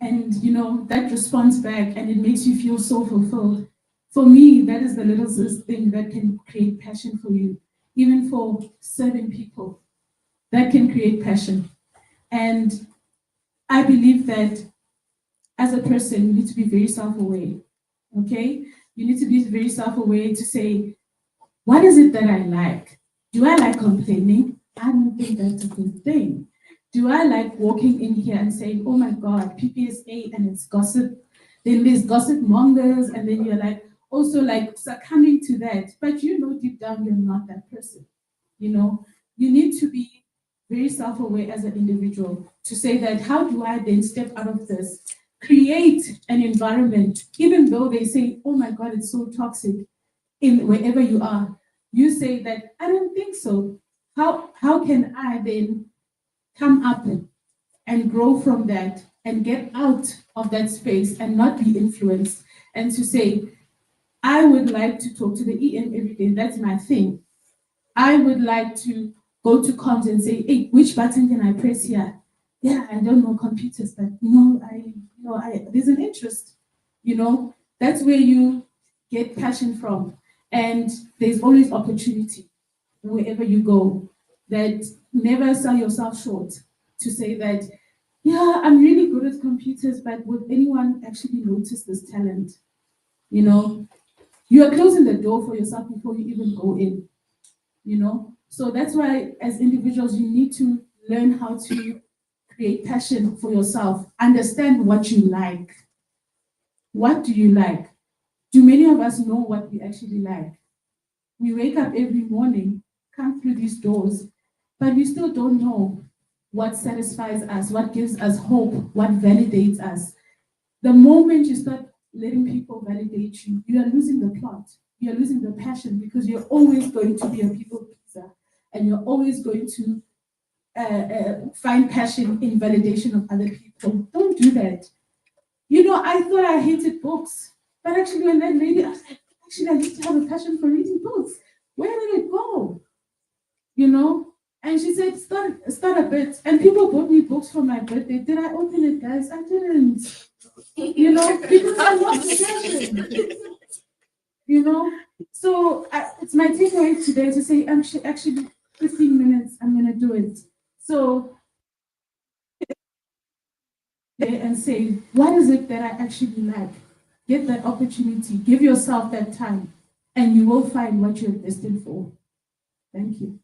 and you know that responds back and it makes you feel so fulfilled. For me, that is the littlest thing that can create passion for you. Even for serving people, that can create passion. And I believe that as a person, you need to be very self-aware. Okay? You need to be very self-aware to say, what is it that I like? Do I like complaining? I don't think that's a good thing. Do I like walking in here and saying, oh my God, PPSA and it's gossip? Then there's gossip mongers, and then you're like also like succumbing to that. But you know deep down you're not that person. You know, you need to be very self-aware as an individual to say that how do I then step out of this, create an environment, even though they say, oh my God, it's so toxic in wherever you are, you say that I don't think so. How can I then come up and grow from that and get out of that space and not be influenced and to say, I would like to talk to the EM every day. That's my thing. I would like to go to comms and say, hey, which button can I press here? Yeah, I don't know computers, but there's an interest, you know, that's where you get passion from. And there's always opportunity wherever you go, that never sell yourself short to say that, yeah, I'm really good at computers, but would anyone actually notice this talent? You know, you are closing the door for yourself before you even go in, you know? So that's why as individuals, you need to learn how to create passion for yourself, understand what you like. What do you like? Do many of us know what we actually like? We wake up every morning, come through these doors, but we still don't know what satisfies us, what gives us hope, what validates us. The moment you start letting people validate you, you are losing the plot. You're losing the passion because you're always going to be a people pleaser and you're always going to find passion in validation of other people. Don't do that. You know, I thought I hated books, but actually, when that lady, I was like, actually, I used to have a passion for reading books. Where did it go? You know? And she said, start a bit. And people bought me books for my birthday. Did I open it, guys? I didn't. You know, because I love the passion. You know? So it's my takeaway today to say, actually, 15 minutes, I'm going to do it. So and say, what is it that I actually like? Get that opportunity, give yourself that time, and you will find what you're destined for. Thank you.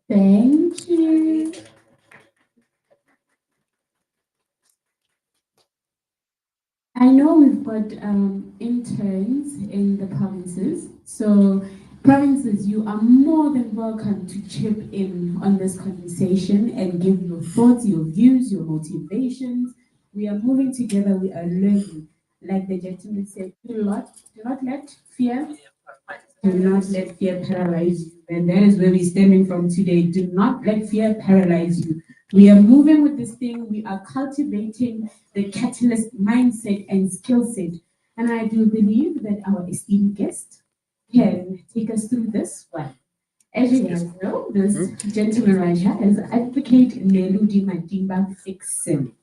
Thank you. I know we've got interns in the provinces. So, provinces, you are more than welcome to chip in on this conversation and give your thoughts, your views, your motivations. We are moving together, we are learning. Like the gentleman said, do not let fear do not let fear paralyze you. And that is where we're stemming from today. Do not let fear paralyze you. We are moving with this thing. We are cultivating the catalyst mindset and skill set. And I do believe that our esteemed guest can take us through this one. As you guys know, this gentleman right here is Advocate Neludi Madimba Fixon.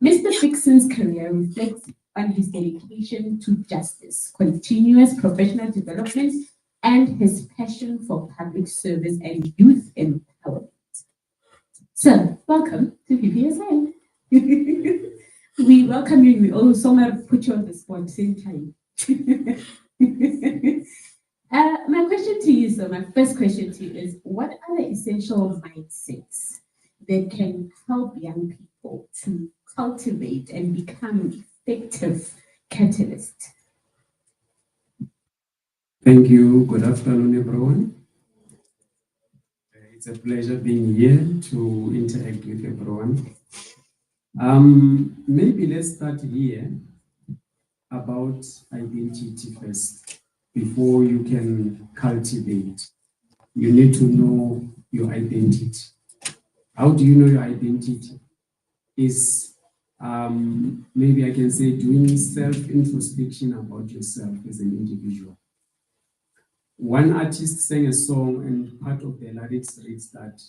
Mr. Fixon's career reflects on his dedication to justice, continuous professional development, and his passion for public service and youth empowerment. So, welcome to PPSA. We welcome you. We also want to put you on the spot same time. My question to you, so my first question to you is, what are the essential mindsets that can help young people to cultivate and become effective catalysts? Thank you. Good afternoon, everyone. It's a pleasure being here to interact with everyone. Maybe let's start here. about identity first before you can cultivate. You need to know your identity. How do you know your identity? Is maybe I can say doing self-introspection about yourself as an individual. One artist sang a song, and part of the lyrics reads that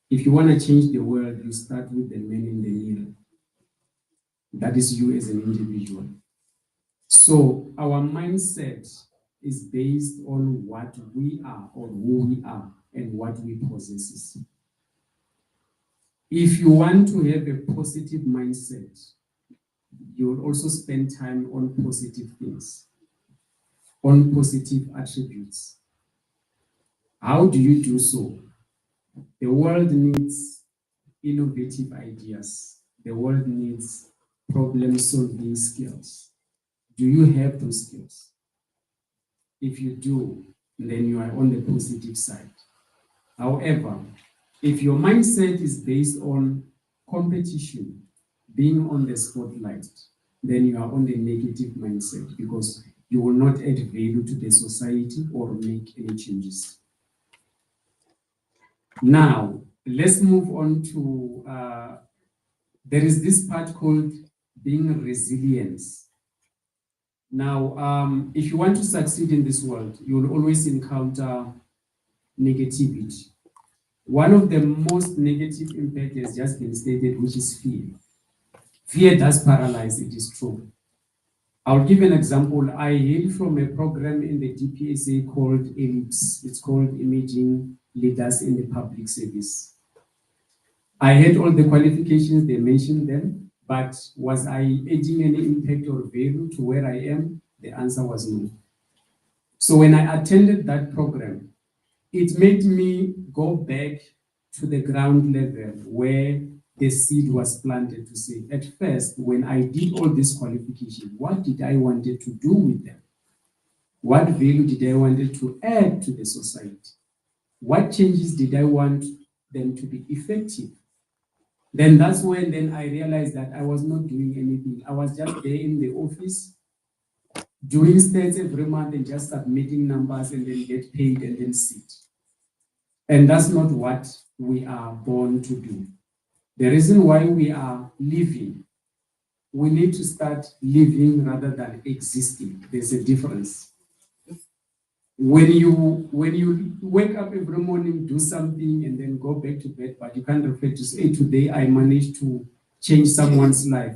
if you want to change the world, you start with the man in the mirror. That is you as an individual. So our mindset is based on what we are or who we are and what we possess. If you want to have a positive mindset, you will also spend time on positive things, on positive attributes. How do you do so? The world needs innovative ideas. The world needs problem-solving skills. Do you have those skills? If you do, then you are on the positive side. However, if your mindset is based on competition, being on the spotlight, then you are on the negative mindset because you will not add value to the society or make any changes. Now, let's move on to, there is this part called being resilient. Now, if you want to succeed in this world, you will always encounter negativity. One of the most negative impact has just been stated, which is fear. Fear does paralyze, it is true. I'll give an example. I hail from a program in the DPSA called ELIPS. It's called Emerging Leaders in the Public Service. I had all the qualifications, they mentioned them, but was I adding any impact or value to where I am? The answer was no. So when I attended that program, it made me go back to the ground level where the seed was planted to say, at first, when I did all this qualification, what did I wanted to do with them? What value did I wanted to add to the society? What changes did I want them to be effective? Then that's when then I realized that I was not doing anything. I was just there in the office, doing stats every month and just submitting numbers and then get paid and then sit. And that's not what we are born to do. The reason why we are living, we need to start living rather than existing. There's a difference. When you wake up every morning, do something and then go back to bed, but you can't reflect to say, hey, today I managed to change someone's life.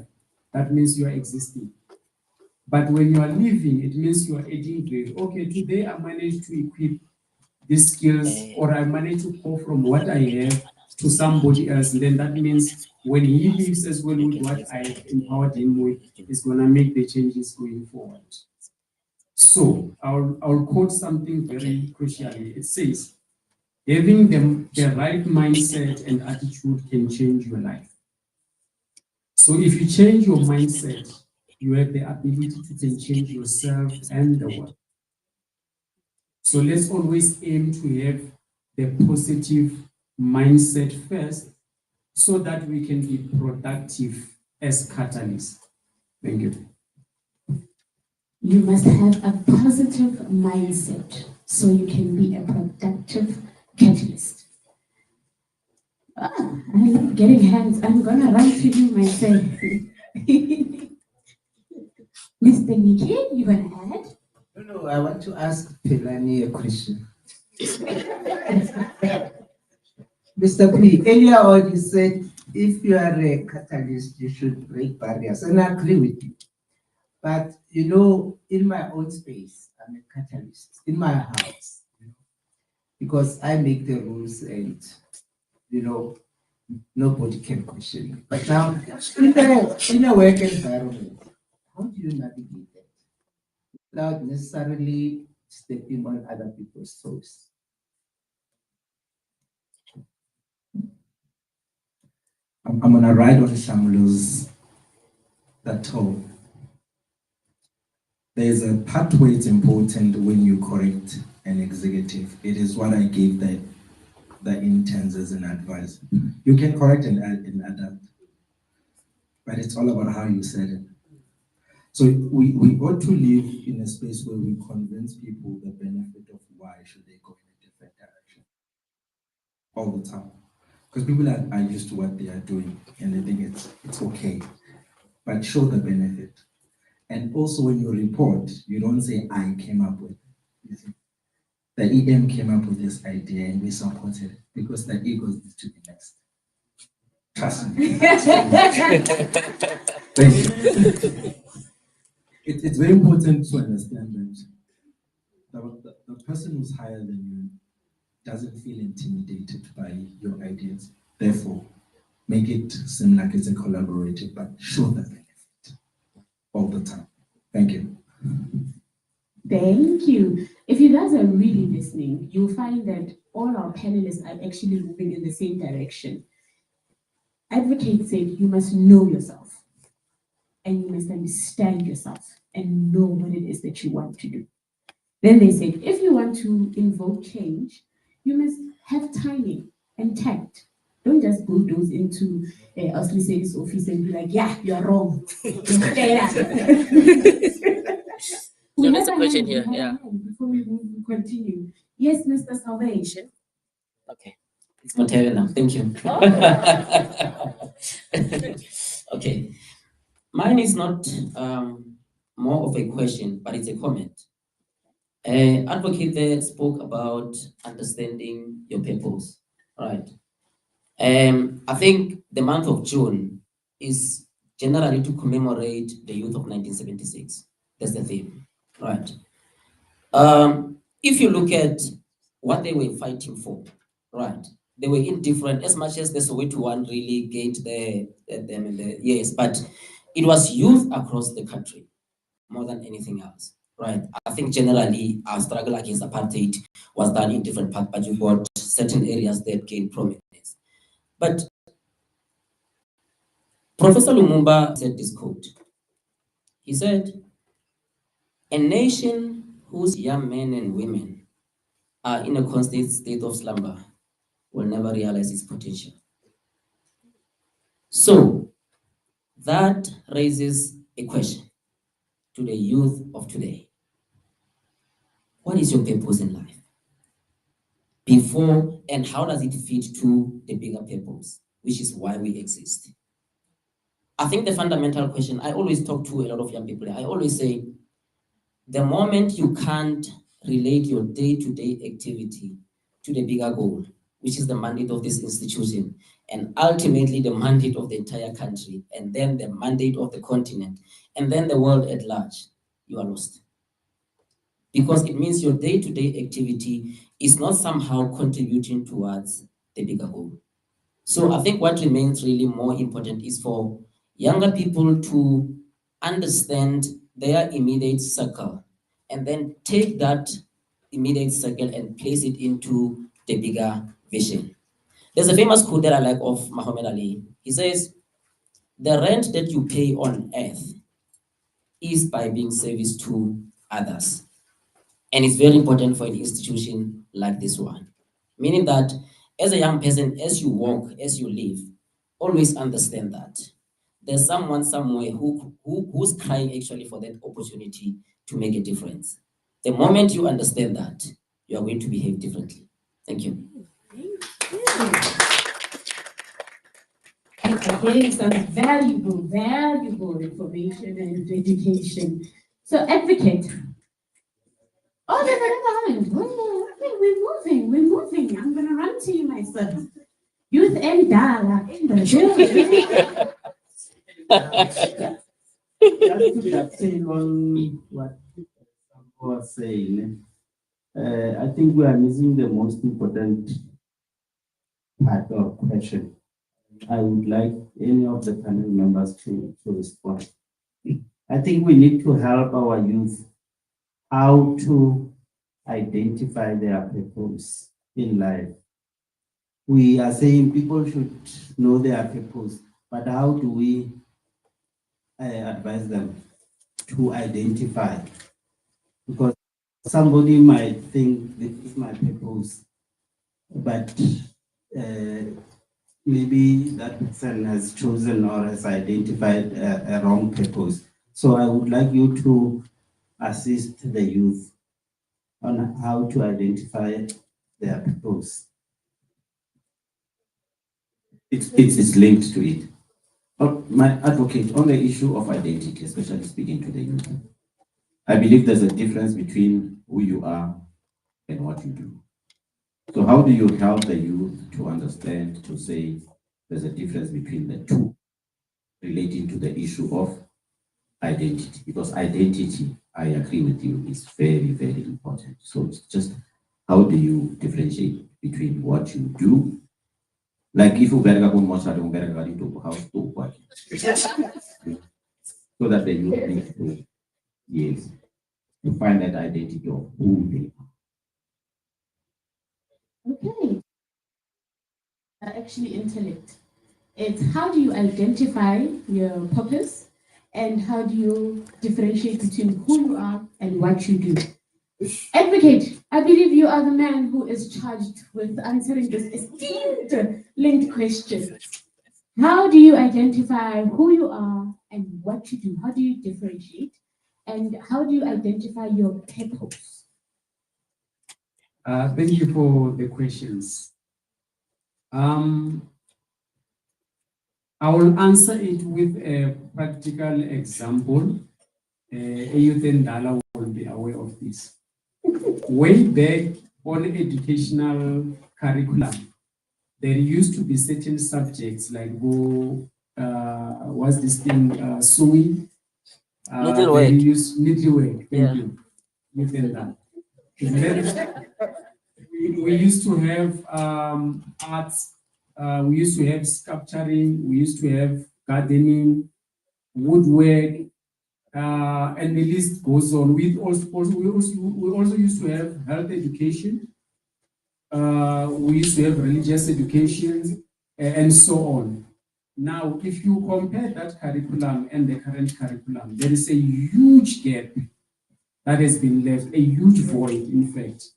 That means you are existing. But when you are living, it means you are adding value. Okay, today I managed to equip these skills, or I managed to go from what I have to somebody else. And then that means when he lives as well with what I empowered him with, it's going to make the changes going forward. So I'll quote something very crucially. It says, having the right mindset and attitude can change your life. So if you change your mindset, you have the ability to change yourself and the world. So let's always aim to have the positive mindset first so that we can be productive as catalysts. Thank you. You must have a positive mindset so you can be a productive catalyst. I love getting hands. I'm gonna run to you myself. Mr. Nikki, you gonna add? No, I want to ask Pelani a question. Mr. P, earlier on you said if you are a catalyst, you should break barriers, and I agree with you. But you know, in my own space, I'm a catalyst in my house, because I make the rules, and nobody can question me. But now, in a work environment, how do you navigate that without necessarily stepping on other people's toes? I'm gonna ride on Shamulu's that toe. There's a part where it's important when you correct an executive. It is what I gave the interns as an advice. You can correct an adult, but it's all about how you said it. So we ought to live in a space where we convince people the benefit of why should they go in a different direction all the time. Because people are used to what they are doing and they think it's okay. But show the benefit. And also when you report, you don't say I came up with it. The EM came up with this idea and we supported it because the egos need to be next. Trust me. Thank you. It's very important to understand that the person who's higher than you doesn't feel intimidated by your ideas. Therefore, make it seem like it's a collaborative, but show the benefit all the time. Thank you. Thank you. If you guys are really listening, you'll find that all our panelists are actually moving in the same direction. Advocate said you must know yourself and you must understand yourself and know what it is that you want to do. Then they said, if you want to invoke change, you must have timing and tact. Don't just bulldoze into Auslise's office and be like, yeah, you're wrong. So there's a question here, yeah. Before we continue. Yes, Mr. Salvation. Okay. It's my turn now. Thank you. Okay. Mine is not more of a question, but it's a comment. Advocate there spoke about understanding your purpose. Right. I think the month of June is generally to commemorate the youth of 1976. That's the theme. Right. If you look at what they were fighting for, right, they were indifferent as much as the Soweto one really gained them in the years, but it was youth across the country more than anything else, right? I think generally our struggle against apartheid was done in different parts, but you've got certain areas that gained prominence. But Professor Lumumba said this quote. He said, "A nation whose young men and women are in a constant state of slumber will never realize its potential." So that raises a question to the youth of today. What is your purpose in life? Before, and how does it fit to the bigger purpose, which is why we exist? I think the fundamental question, I always talk to a lot of young people, I always say, the moment you can't relate your day-to-day activity to the bigger goal, which is the mandate of this institution, and ultimately the mandate of the entire country, and then the mandate of the continent, and then the world at large, you are lost. Because it means your day-to-day activity is not somehow contributing towards the bigger goal. So I think what remains really more important is for younger people to understand their immediate circle and then take that immediate circle and place it into the bigger vision. There's a famous quote that I like of Muhammad Ali. He says, "The rent that you pay on earth is by being service to others." And it's very important for an institution like this one. Meaning that as a young person, as you walk, as you live, always understand that there's someone somewhere who's crying actually for that opportunity to make a difference. The moment you understand that, you are going to behave differently. Thank you. Getting some valuable information and education. So advocate. Oh, there's another hand. We're moving. I'm gonna run to you, my son. Youth and Dala in the building. Just to dovetail on what Sambo was saying, I think we are missing the most important part of question. I would like any of the panel members to respond. I think we need to help our youth how to identify their purpose in life. We are saying people should know their purpose, but how do we advise them to identify? Because somebody might think this is my purpose, but maybe that person has chosen or has identified a wrong purpose. So I would like you to assist the youth on how to identify their purpose. It's linked to it. My advocate on the issue of identity, especially speaking to the youth, I believe there's a difference between who you are and what you do. So how do you help the youth to understand, to say there's a difference between the two relating to the issue of identity? Because identity, I agree with you, is very, very important. So it's just how do you differentiate between what you do? Like if you better go much, I don't better go into house to work. So that the youth need to, yes, to find that identity of who they are. Okay. Actually, intellect. It's how do you identify your purpose and how do you differentiate between who you are and what you do? Advocate, I believe you are the man who is charged with answering this esteemed linked question. How do you identify who you are and what you do? How do you differentiate? And how do you identify your purpose? Thank you for the questions. I will answer it with a practical example. A youth and Dala will be aware of this. Way back on educational curriculum, there used to be certain subjects like what's this thing, sewing, Needlework. needlework, thank Yeah. you, youth and Dala. Then we used to have arts, we used to have sculpturing, we used to have gardening, woodwork, and the list goes on. We also used to have health education. We used to have religious education, and so on. Now, if you compare that curriculum and the current curriculum, there is a huge gap that has been left, a huge void, in fact,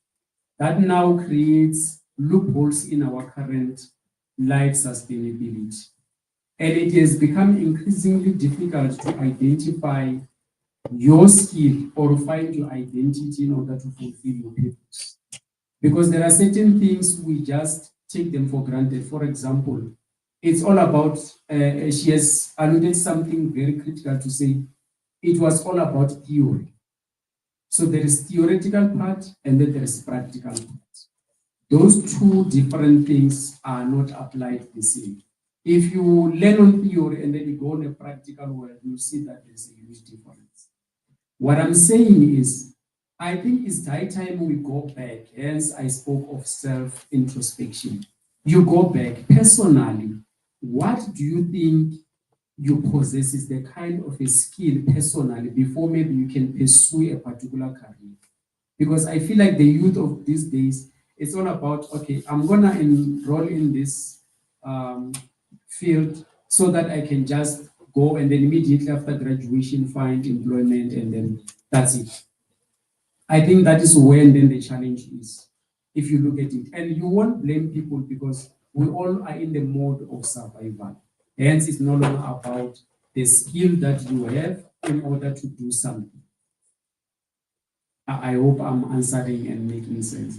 that now creates loopholes in our current life sustainability. And it has become increasingly difficult to identify your skill or find your identity in order to fulfill your purpose. Because there are certain things we just take them for granted. For example, it's all about, she has alluded something very critical to say, it was all about theory. So there is theoretical part and then there is practical part. Those two different things are not applied the same. If you learn on theory and then you go on a practical world, you'll see that there's a huge difference. What I'm saying is, I think it's high time we go back. Hence, I spoke of self-introspection. You go back personally. What do you think you possess is the kind of a skill personally before maybe you can pursue a particular career? Because I feel like the youth of these days, it's all about, okay, I'm gonna enroll in this field so that I can just go and then immediately after graduation find employment and then that's it. I think that is when then the challenge is, if you look at it. And you won't blame people because we all are in the mode of survival. Hence, it's no longer about the skill that you have in order to do something. I hope I'm answering and making sense.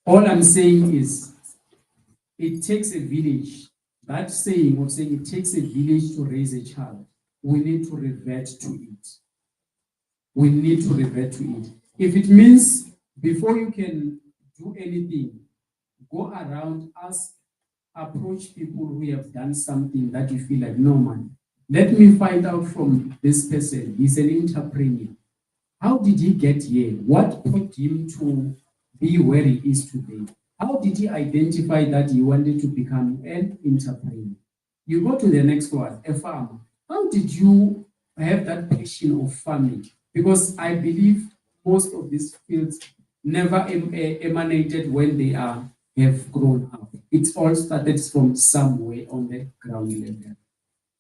All I'm saying is, it takes a village. That saying of saying it takes a village to raise a child, we need to revert to it. We need to revert to it. If it means before you can do anything, go around, ask, approach people who have done something that you feel like, no man, let me find out from this person. He's an entrepreneur. How did he get here? What put him to be where he is today? How did he identify that he wanted to become an entrepreneur? You go to the next one, a farmer. How did you have that passion of farming? Because I believe most of these fields never emanated when they have grown up. It all started from somewhere on the ground level.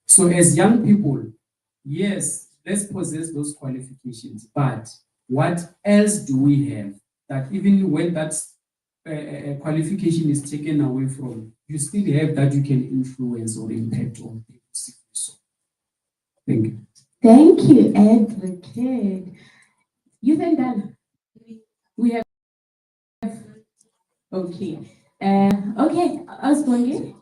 So as young people, yes, let's possess those qualifications, but what else do we have that even when that qualification is taken away from, you still have that you can influence or impact on people? So, thank you. Thank you, Advocate. Youth and done. We have okay. Okay, Osborne.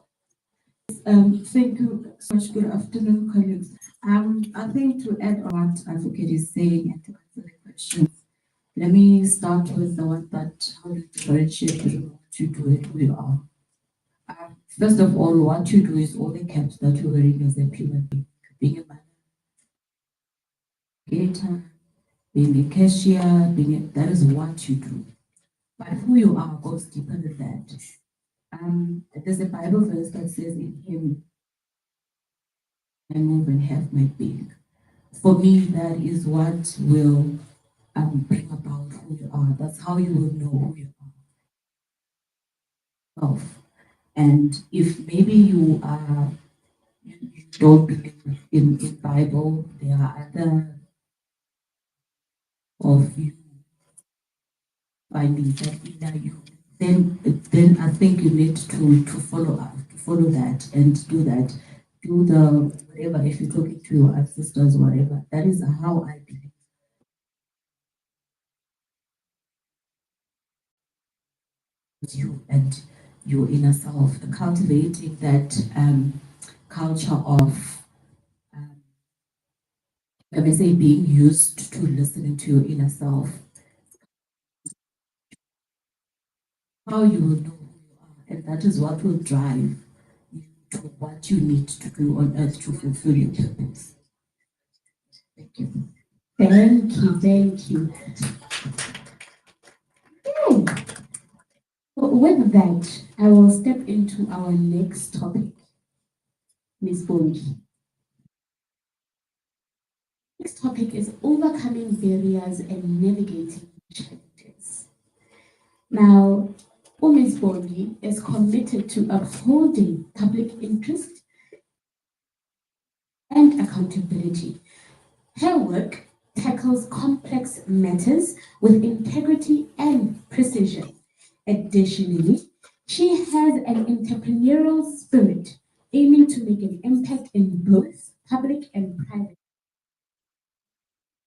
Thank you so much. Good afternoon, colleagues. I think to add on what Advocate is saying and to answer the question, let me start with the one that how to differentiate between what you do and who you are. First of all, what you do is all the caps that you're wearing as a human being. Being a manager, being a cashier, that is what you do. But who you are goes deeper than that. There's a Bible verse that says, "In Him I move and have my being." For me, that is what will bring about who you are. That's how you will know who you are. And if maybe you are you don't believe in Bible, there are other of you findings that inner you. Then I think you need to follow up, to follow that and do that. Do the whatever if you're talking to your ancestors, whatever. That is how I believe you and your inner self, cultivating that culture of let me say being used to listening to your inner self, how you will know who you are, and that is what will drive you to what you need to do on earth to fulfill your purpose. Thank you. Thank you, thank you. Okay. So with that, I will step into our next topic, Ms. Bongi. Next topic is overcoming barriers and navigating challenges. Now, Ms. Bongi is committed to upholding public interest and accountability. Her work tackles complex matters with integrity and precision. Additionally, she has an entrepreneurial spirit aiming to make an impact in both public and private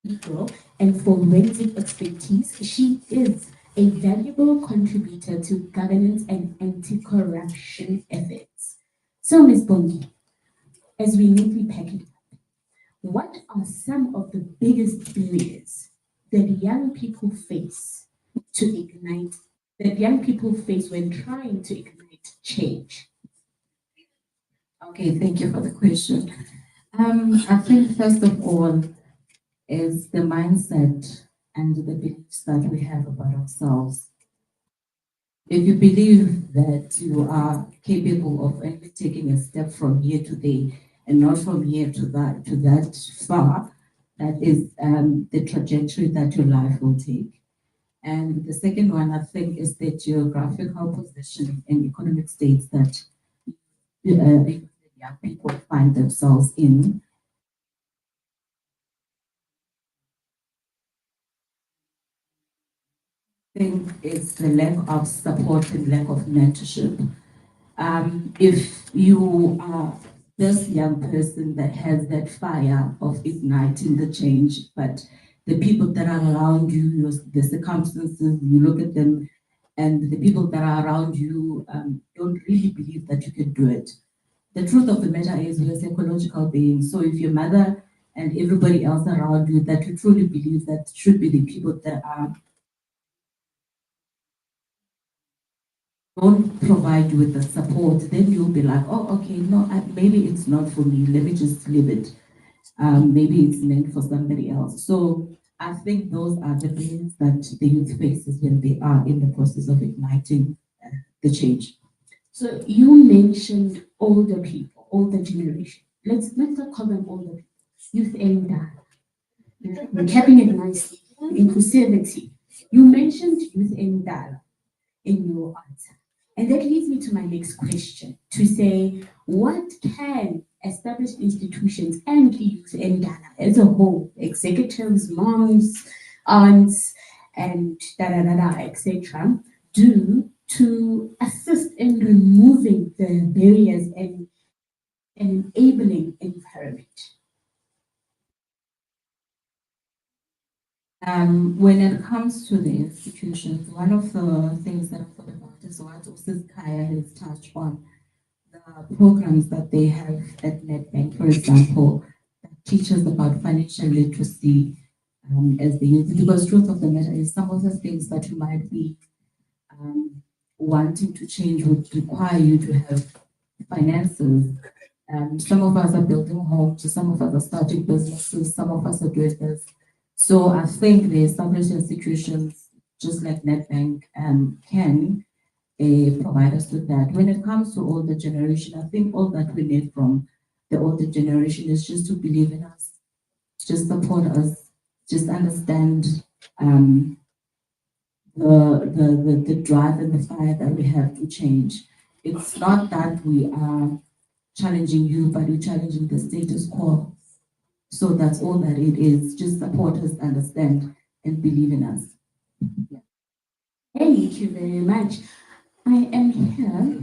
people, and forensic expertise. She is a valuable contributor to governance and anti-corruption efforts. So, Ms. Bongi, as we neatly pack it, what are some of the biggest barriers that young people face to ignite, that young people face when trying to ignite change? Okay, thank you for the question. I think first of all is the mindset and the beliefs that we have about ourselves. If you believe that you are capable of only taking a step from here to there and not from here to that far, that is the trajectory that your life will take. And the second one, I think, is the geographical position and economic states that young people find themselves in. I think it's the lack of support and lack of mentorship. If you are this young person that has that fire of igniting the change, but the people that are around you, the circumstances, you look at them, and the people that are around you don't really believe that you can do it. The truth of the matter is we're psychological beings. So if your mother and everybody else around you that you truly believe that should be the people that are don't provide you with the support, then you'll be like, oh, okay, no, maybe it's not for me. Let me just leave it. Maybe it's meant for somebody else. So I think those are the things that the youth faces when they are in the process of igniting the change. So you mentioned older people, older generation. Let's not call them older people. Youth and capping it nicely. Inclusivity. You mentioned youth and in your answer. And that leads me to my next question to say, what can established institutions and youth and Ghana as a whole, executives, moms, aunts, and etc., do to assist in removing the barriers and an enabling environment? When it comes to the institutions, one of the things that I thought about is what also Kaya has touched on, the programs that they have at NetBank, for example, that teaches about financial literacy as the youth. Because truth of the matter is some of the things that you might be wanting to change would require you to have finances. Some of us are building homes, some of us are starting businesses, some of us are doing this. So I think the established institutions, just like NetBank, can provide us with that. When it comes to older generation, I think all that we need from the older generation is just to believe in us, just support us, just understand the drive and the fire that we have to change. It's not that we are challenging you, but we're challenging the status quo. So that's all that it is. Just support us, understand, and believe in us. Thank you very much. I am here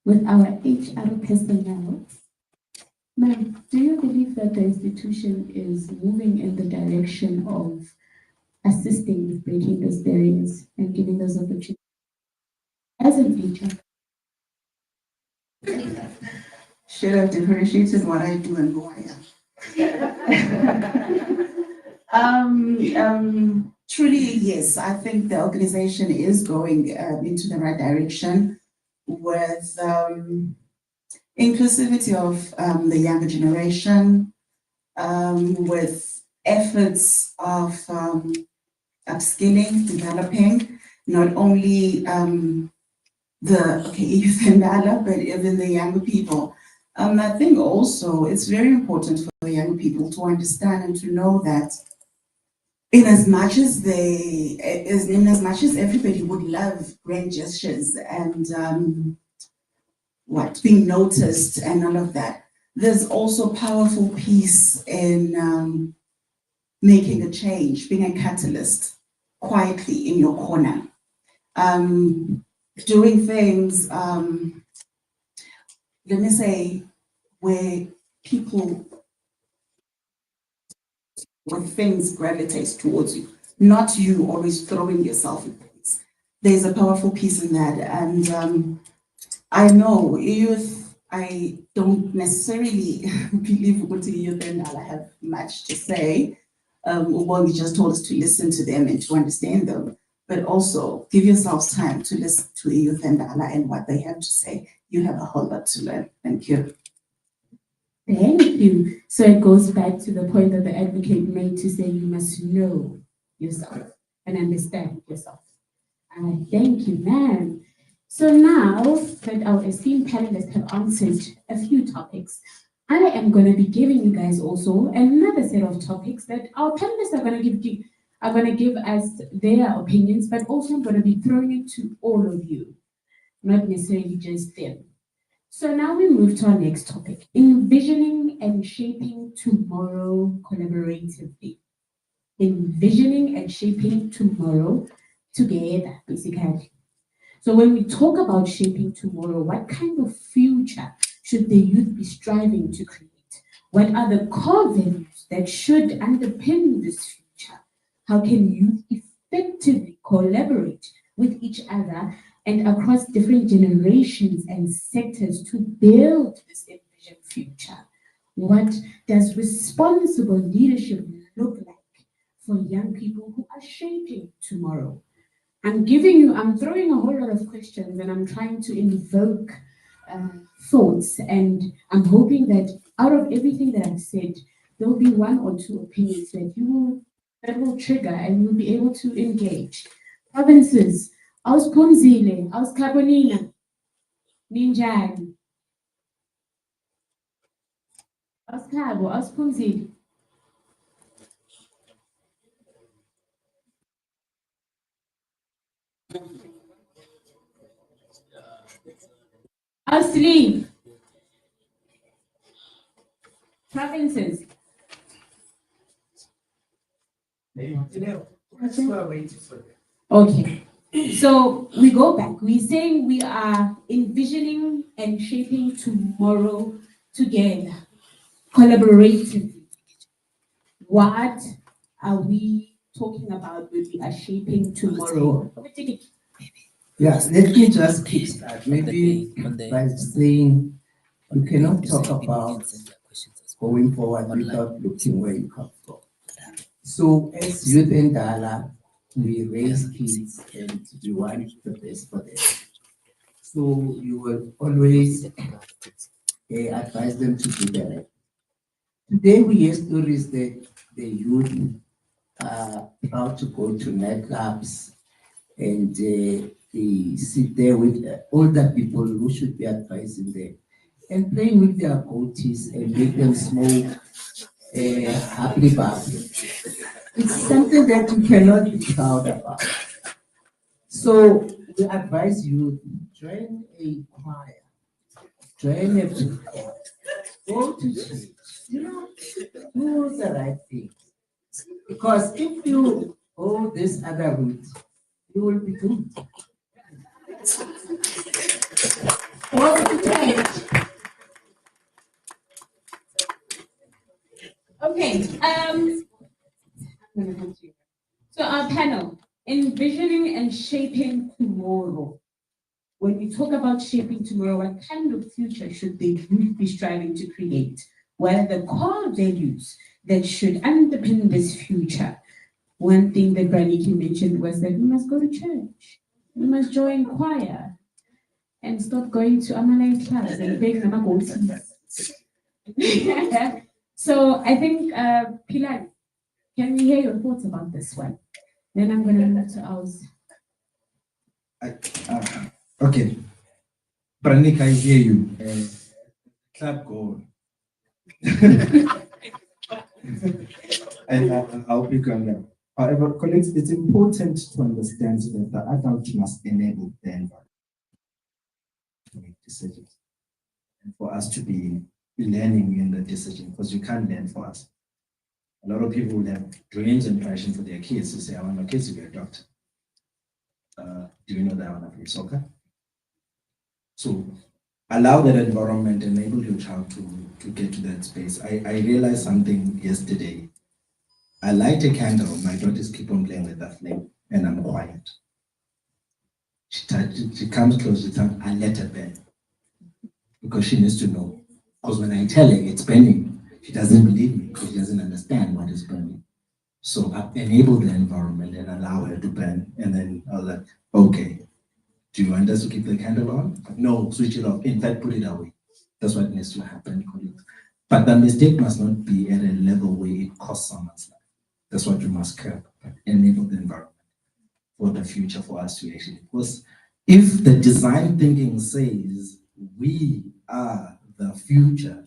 with our HR personnel. Ma'am, do you believe that the institution is moving in the direction of assisting with breaking those barriers and giving those opportunities? As an HR, should have differentiated what I do and who I am. Truly, yes, I think the organization is going into the right direction with inclusivity of the younger generation, with efforts of upskilling, developing, not only youth and adult, but even the younger people. I think also it's very important for the young people to understand and to know that in as much as everybody would love grand gestures and being noticed and all of that, there's also powerful peace in making a change, being a catalyst quietly in your corner. Doing things, let me say, where people with things gravitates towards you, not you always throwing yourself in things. There's a powerful piece in that. And I know youth, I don't necessarily believe Ubuntu Youth and I have much to say. Well, you just told us to listen to them and to understand them, but also give yourselves time to listen to youth and Allah and what they have to say. You have a whole lot to learn. Thank you. thank you. So it goes back to the point that the advocate made to say you must know yourself and understand yourself. And I thank you, ma'am. So now that our esteemed panelists have answered a few topics, I am going to be giving you guys also another set of topics that our panelists are going to give us their opinions, but also I'm going to be throwing it to all of you, not necessarily just them. So now we move to our next topic, envisioning and shaping tomorrow collaboratively. Envisioning and shaping tomorrow together, basically. So when we talk about shaping tomorrow, what kind of future should the youth be striving to create? What are the core values that should underpin this future? How can youth effectively collaborate with each other and across different generations and sectors to build this envisioned future? What does responsible leadership look like for young people who are shaping tomorrow? I'm throwing a whole lot of questions and I'm trying to invoke thoughts, and I'm hoping that out of everything that I've said, there'll be one or two opinions that will trigger and you'll be able to engage. Provinces, ausphumzile, auskhabonina, ninjani? Auskhabo, ausphumzile. Ausleave. Provinces. Okay. So we go back. We're saying we are envisioning and shaping tomorrow together, collaboratively. What are we talking about when we are shaping tomorrow? Yes, let me just kickstart. Maybe by saying you cannot talk about going forward without looking where you come from. So as youth and Dala, we raise kids and we want the best for them. So you will always advise them to do that. Today we hear stories that the youth are proud to go to nightclubs and they sit there with older people who should be advising them and playing with their goatees and make them smoke happily bubbly. It's something that you cannot be proud about. So we advise you join a choir, join a prayer, go to church, do the right thing. Because if you go this other route, you will be doomed. Okay. I'm gonna come to you. So our panel, envisioning and shaping tomorrow. When we talk about shaping tomorrow, what kind of future should the youth be striving to create? What are the core values that should underpin this future? One thing that Braniki mentioned was that we must go to church, we must join choir, and stop going to Amalai class and beg Namagotis. So I think, Pilar, can we hear your thoughts about this one? Then I'm going to move to ours. Okay. Pranik, I hear you. Club goal. And I'll pick on that. However, colleagues, it's important to understand that the adult must enable the environment to make decisions and for us to be learning in the decision, because you can't learn for us. A lot of people will have dreams and passion for their kids to say, I want my kids to be a doctor. Do you know that I want to play soccer? So allow that environment, enable your child to get to that space. I realized something yesterday. I light a candle, my daughters keep on playing with that flame, and I'm quiet. She comes close, I let her burn. Because she needs to know. Because when I tell her it's burning, she doesn't believe me because she doesn't understand what is burning. So I enable the environment and allow her to burn. And then I was like, okay, do you want us to keep the candle on? No, switch it off. In fact, put it away. That's what needs to happen, colleagues. But the mistake must not be at a level where it costs someone's life. That's what you must curb. Enable the environment for the future for us to actually. Because if the design thinking says we are the future,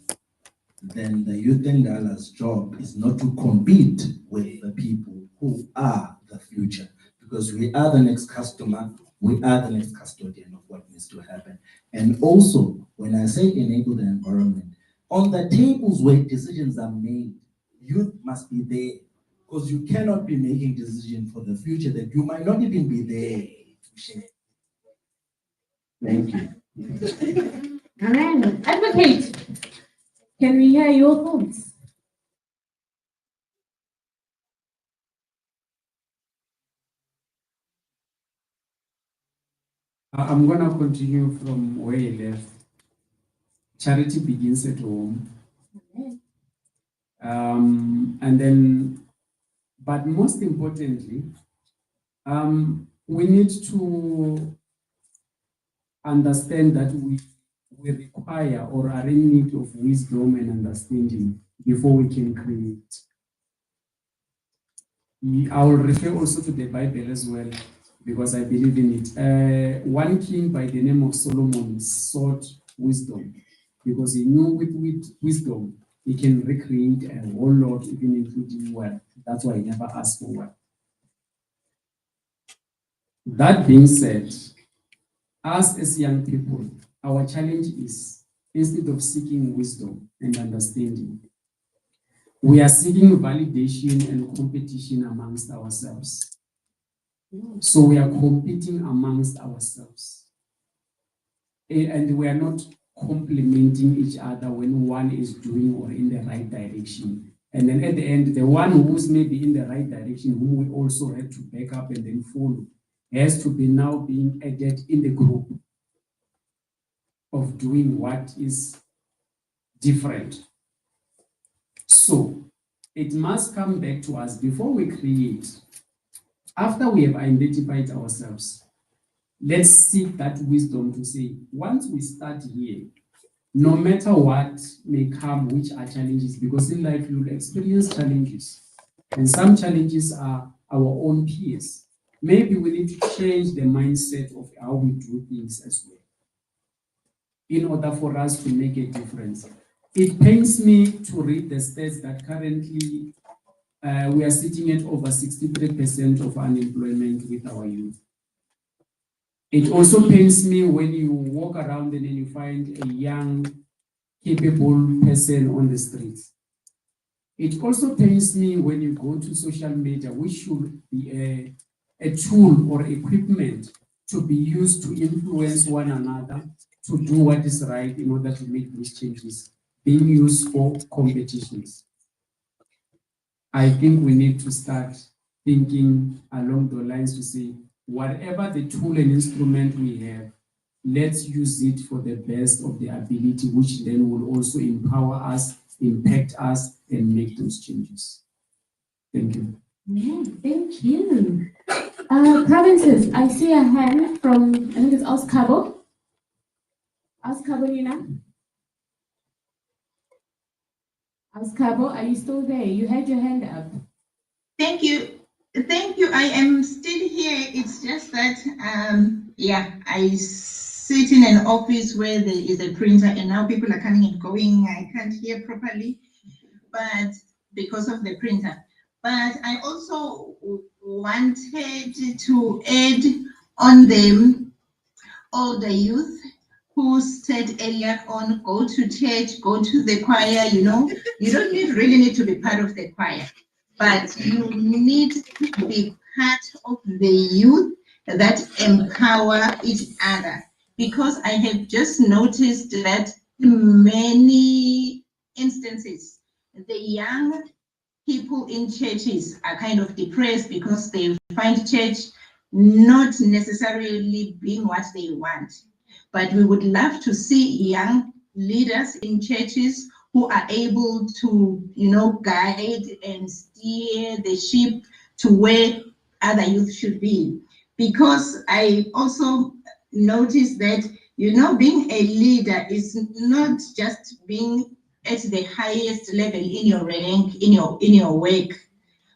then the youth and dollars job is not to compete with the people who are the future, because we are the next customer, we are the next custodian of what needs to happen. And also, when I say enable the environment, on the tables where decisions are made, youth must be there, because you cannot be making decisions for the future that you might not even be there to share. Thank you. All right, advocate. Can we hear your thoughts? I'm going to continue from where he left. Charity begins at home. And then, but most importantly, we need to understand that we require or are in need of wisdom and understanding before we can create. I will refer also to the Bible as well, because I believe in it. One king by the name of Solomon sought wisdom, because he knew with wisdom he can recreate a whole lot, even including wealth. That's why he never asked for wealth. That being said, us as young people, our challenge is, instead of seeking wisdom and understanding, we are seeking validation and competition amongst ourselves. So we are competing amongst ourselves. And we are not complementing each other when one is doing or in the right direction And then at the end, the one who's maybe in the right direction, whom we also have to back up and then follow, has to be now being added in the group of doing what is different. So it must come back to us before we create. After we have identified ourselves, let's seek that wisdom to say, once we start here, no matter what may come, which are challenges, because in life you'll experience challenges, and some challenges are our own peers. Maybe we need to change the mindset of how we do things as well, in order for us to make a difference. It pains me to read the stats that currently we are sitting at over 63% of unemployment with our youth. It also pains me when you walk around and then you find a young, capable person on the streets. It also pains me when you go to social media, which should be a tool or equipment to be used to influence one another, to do what is right in order to make these changes, being used for competitions. I think we need to start thinking along the lines to say, whatever the tool and instrument we have, let's use it for the best of the ability, which then will also empower us, impact us, and make those changes. Thank you. Yeah, thank you. Provinces, I see a hand from, I think it's Oskabo. Oskabo, Nina? Oskabo, are you still there? You had your hand up. Thank you. Thank you. I am still here. It's just that, I sit in an office where there is a printer and now people are coming and going. I can't hear properly, but because of the printer. But I also wanted to add on them all the youth who said earlier on, go to church, go to the choir, you don't really need to be part of the choir, but you need to be part of the youth that empower each other. Because I have just noticed that in many instances, the young people in churches are kind of depressed because they find church not necessarily being what they want. But we would love to see young leaders in churches who are able to, guide and steer the ship to where other youth should be. Because I also noticed that, being a leader is not just being at the highest level in your rank, in your work,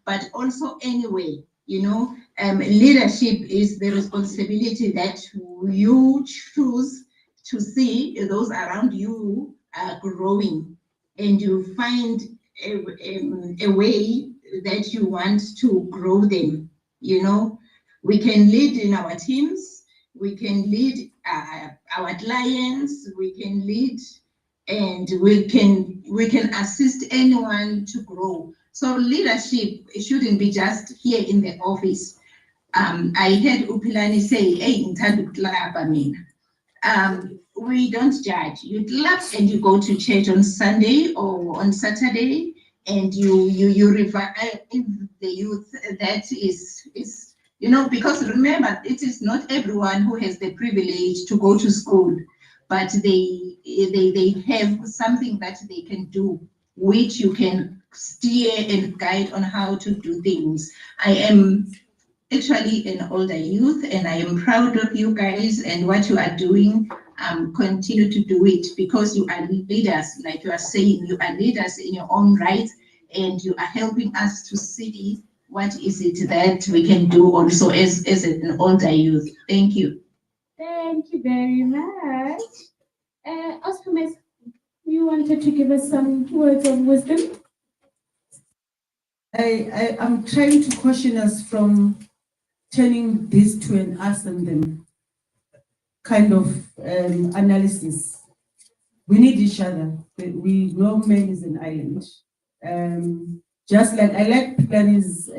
but also anyway, leadership is the responsibility that you choose to see those around you are growing, and you find a way that you want to grow them. We can lead in our teams, we can lead our clients, we can lead, and we can assist anyone to grow. So leadership shouldn't be just here in the office. I heard Upilani say, hey, we don't judge. You clap and you go to church on Sunday or on Saturday, and you revive the youth. That is because remember, it is not everyone who has the privilege to go to school, but they have something that they can do, which you can steer and guide on how to do things. I am actually an older youth, and I am proud of you guys and what you are doing. Continue to do it, because you are leaders, like you are saying, you are leaders in your own right, and you are helping us to see what is it that we can do also as an older youth. Thank you. Thank you very much. Oscar, you wanted to give us some words of wisdom? I'm trying to caution us from turning this to an us and them kind of analysis. We need each other. We know man is an island. Just like I like Pilani's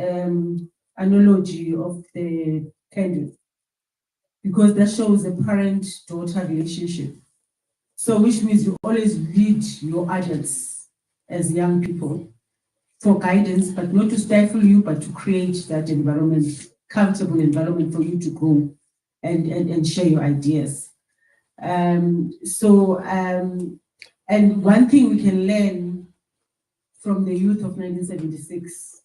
analogy of the candle, because that shows a parent-daughter relationship. So which means you always lead your adults as young people. for guidance, but not to stifle you, but to create that environment, comfortable environment for you to grow and share your ideas. And one thing we can learn from the youth of 1976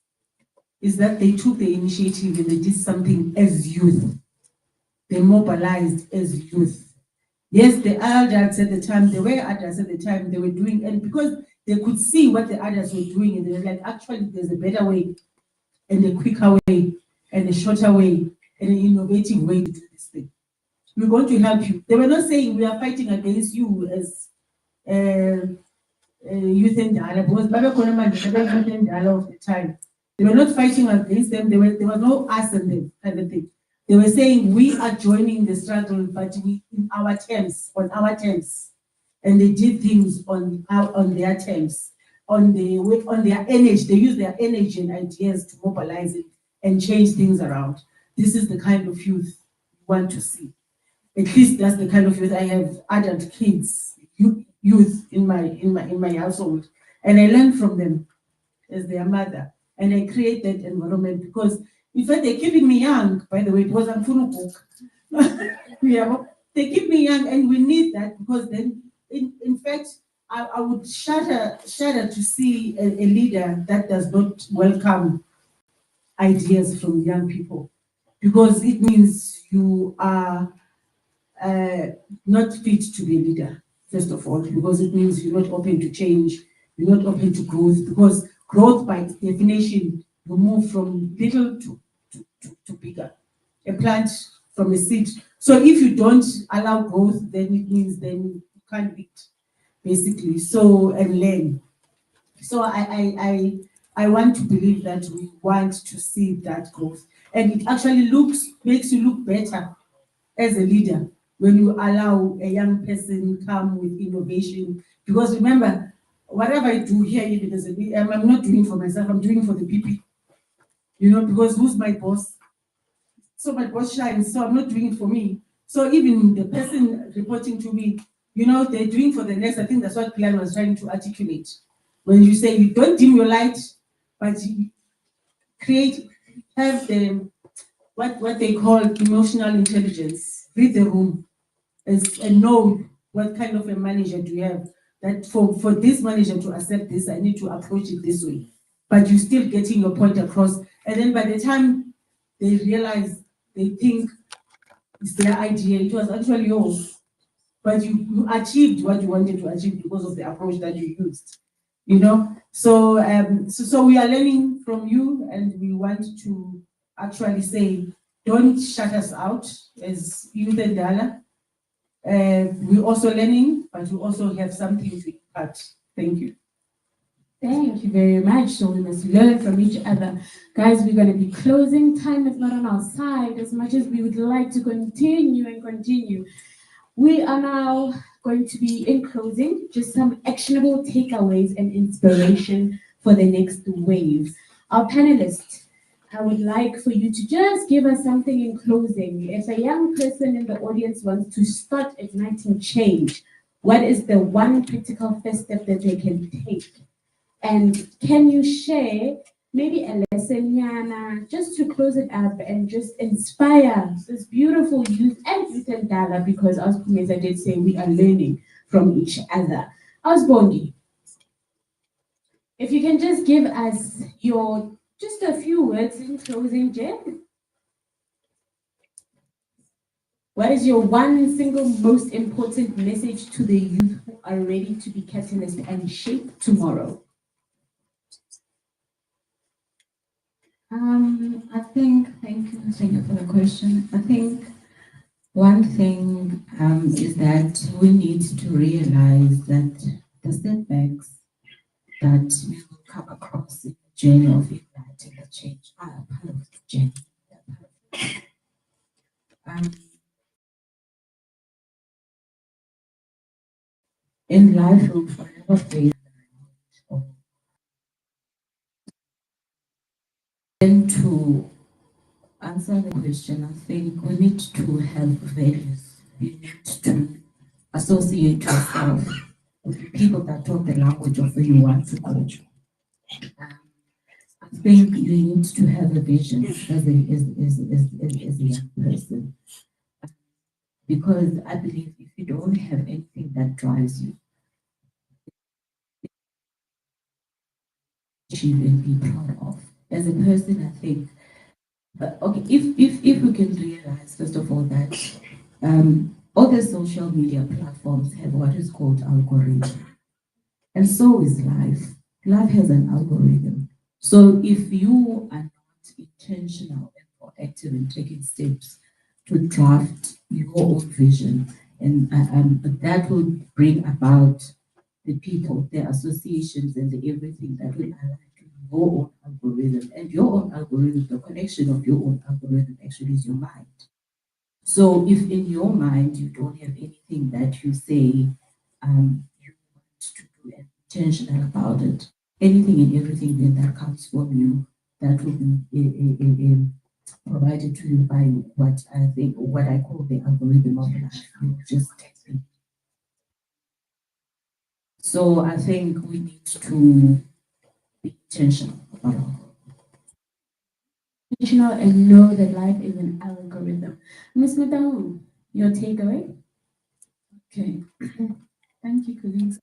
is that they took the initiative and they did something as youth. They mobilized as youth. Yes, the adults at the time, they were adults at the time, they were doing, and because they could see what the others were doing, and they were like, actually, there's a better way, and a quicker way, and a shorter way, and an innovative way to do this thing. We're going to help you. They were not saying we are fighting against you as youth and Dala, because Baba Konaman, youth and Dala of the time. They were not fighting against them, there was no us and them kind of thing. They were saying we are joining the struggle, but we in our terms, on our terms. And they did things on their terms, on their energy. They use their energy and ideas to mobilize it and change things around. This is the kind of youth we want to see. At least that's the kind of youth. I have adult kids, youth in my household, and I learn from them as their mother, and I create that environment because in fact they're keeping me young. By the way, it wasn't full book. Yeah, they keep me young, and we need that because then, in fact, I would shudder to see a leader that does not welcome ideas from young people, because it means you are not fit to be a leader, first of all, because it means you're not open to change, you're not open to growth, because growth by definition, you move from little to bigger. A plant from a seed. So if you don't allow growth, then it means then you can't eat, basically. So, and learn. So I want to believe that we want to see that growth. And it actually makes you look better as a leader when you allow a young person come with innovation. Because remember, whatever I do here, even as a leader, I'm not doing it for myself, I'm doing it for the people. You know, because who's my boss? So my boss shines, so I'm not doing it for me. So even the person reporting to me, you know, they're doing for the next. I think that's what Plan was trying to articulate. When you say you don't dim your light, but you have the what they call emotional intelligence. Read the room and know what kind of a manager do you have. That for this manager to accept this, I need to approach it this way. But you're still getting your point across. And then by the time they realize, they think it's their idea, it was actually yours. But you achieved what you wanted to achieve because of the approach that you used. You know, so we are learning from you, and we want to actually say, don't shut us out as youth and Dala. We're also learning, but we also have something to impart. Thank you. Thank you very much. So we must learn from each other. Guys, we're going to be closing. Time is not on our side as much as we would like to continue. We are now going to be in closing, just some actionable takeaways and inspiration for the next wave. Our panelists, I would like for you to just give us something in closing. If a young person in the audience wants to start igniting change, what is the one critical first step that they can take? And can you share maybe a lesson, Yana, just to close it up and just inspire this beautiful youth and Dala, because as Pumeza did say, we are learning from each other. Osbongi, if you can just give us just a few words in closing, Jen. What is your one single most important message to the youth who are ready to be catalyst and shape tomorrow? Thank you for the question. I think one thing is that we need to realize that the setbacks that we will come across in the journey of igniting the change are part of the journey. In life, we'll forever face then to answer the question, I think we need to have values. We need to associate yourself with people that talk the language of where you want to go. I think you need to have a vision as a young person. Because I believe if you don't have anything that drives you, achieve and be proud of. As a person, I think, okay, if we can realize, first of all, that all the social media platforms have what is called algorithm. And so is life. Life has an algorithm. So if you are not intentional and proactive in taking steps to draft your own vision, and that will bring about the people, the associations, and the everything that will align to your own algorithm. And your own algorithm, the connection of your own algorithm actually is your mind. So if in your mind you don't have anything that you say you want to do and intentional about it, anything and everything then that comes from you, that will be provided to you by what I think, what I call the algorithm of life. You just take it. So I think we need to be intentional about it. Intentional and know that life is an algorithm. Ms. Madawu, your takeaway? Okay, thank you, colleagues.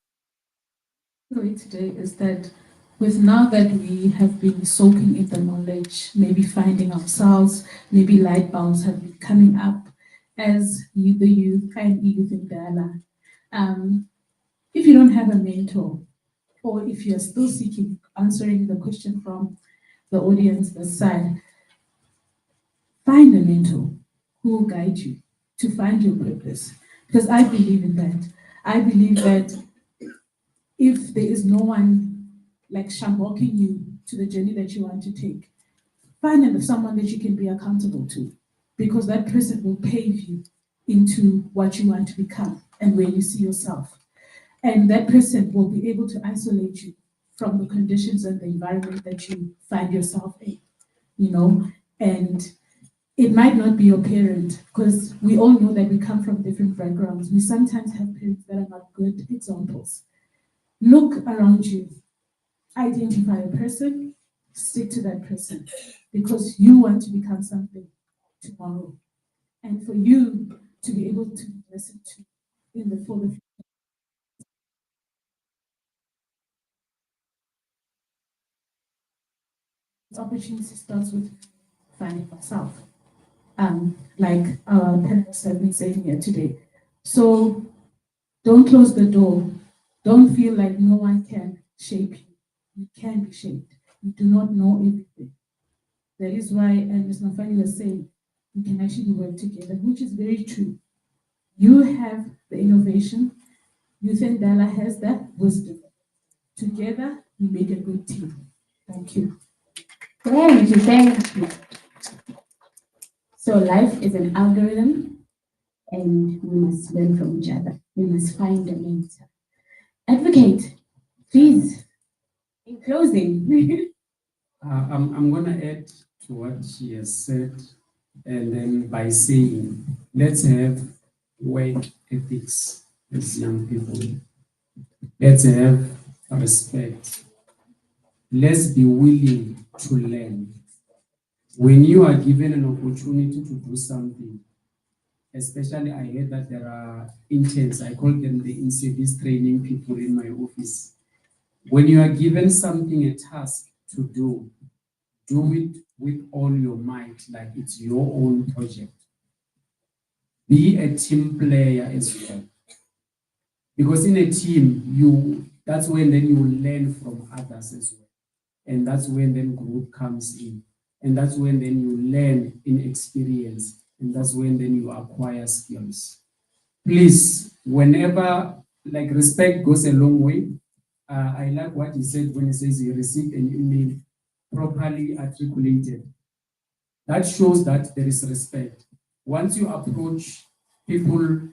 Takeaway today is that with now that we have been soaking in the knowledge, maybe finding ourselves, maybe light bulbs have been coming up as you, the youth and youth in Ghana. If you don't have a mentor, or if you're still seeking, answering the question from the audience this side, find a mentor who will guide you to find your purpose. Because I believe in that. I believe that if there is no one like shamboking you to the journey that you want to take, find someone that you can be accountable to, because that person will pave you into what you want to become and where you see yourself. And that person will be able to isolate you from the conditions and the environment that you find yourself in, you know, and it might not be your parent, because we all know that we come from different backgrounds. We sometimes have parents that are not good examples. Look around you, identify a person, stick to that person, because you want to become something tomorrow. And for you to be able to listen to in the full of opportunity starts with finding myself. Like our panelists have been saying here today. So don't close the door. Don't feel like no one can shape you. You can be shaped. You do not know everything. That is why, and Ms. Nafani was saying, we can actually work together, which is very true. You have the innovation. Youth and Dala has the wisdom. Together, we make a good team. Thank you. Thank you. So life is an algorithm and we must learn from each other. We must find a mentor. Advocate, please, in closing. I'm going to add to what she has said, and then by saying, let's have work ethics as young people. Let's have respect. Let's be willing to learn. When you are given an opportunity to do something, especially I heard that there are interns, I call them the in-service training people in my office. When you are given something, a task to do it with all your might, like it's your own project. Be a team player as well. Because in a team, that's when then you learn from others as well. And that's when then group comes in. And that's when then you learn in experience. And that's when then you acquire skills. Please, whenever, like respect goes a long way. I like what he said when he says he received an email properly articulated. That shows that there is respect. Once you approach people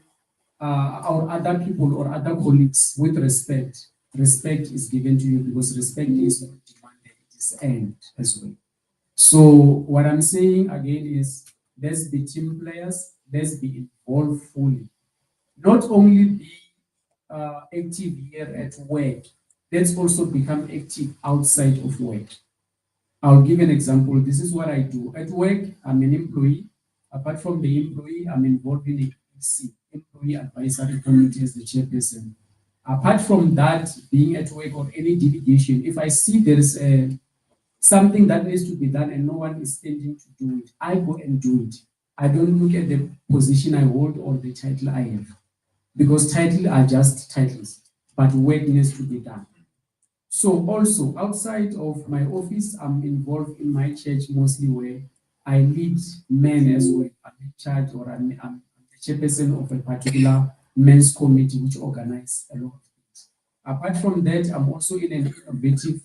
or other people or other colleagues with respect, respect is given to you because respect is not demanded, it is earned as well. So what I'm saying again is let's be team players, let's be involved fully. Not only be active here at work, let's also become active outside of work. I'll give an example. This is what I do. At work, I'm an employee. Apart from the employee, I'm involved in the EC, Employee Advisory Committee as the chairperson. Apart from that, being at work or any delegation, if I see there is something that needs to be done and no one is standing to do it, I go and do it. I don't look at the position I hold or the title I have, because titles are just titles, but work needs to be done. So also outside of my office, I'm involved in my church mostly, where I lead men as well. I'm in charge, or I'm the chairperson of a particular men's committee which organize a lot of things. Apart from that, I'm also in an innovative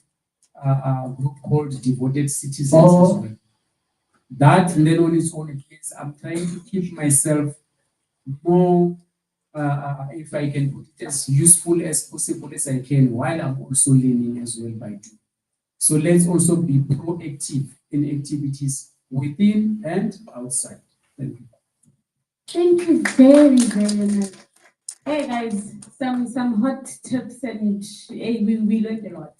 group called Devoted Citizens as well. That and then on its own case, I'm trying to keep myself more, if I can put it, as useful as possible as I can, while I'm also learning as well by doing. So let's also be proactive in activities within and outside. Thank you. Thank you very, very much. Hey guys, some hot tips, and hey, we learned a lot.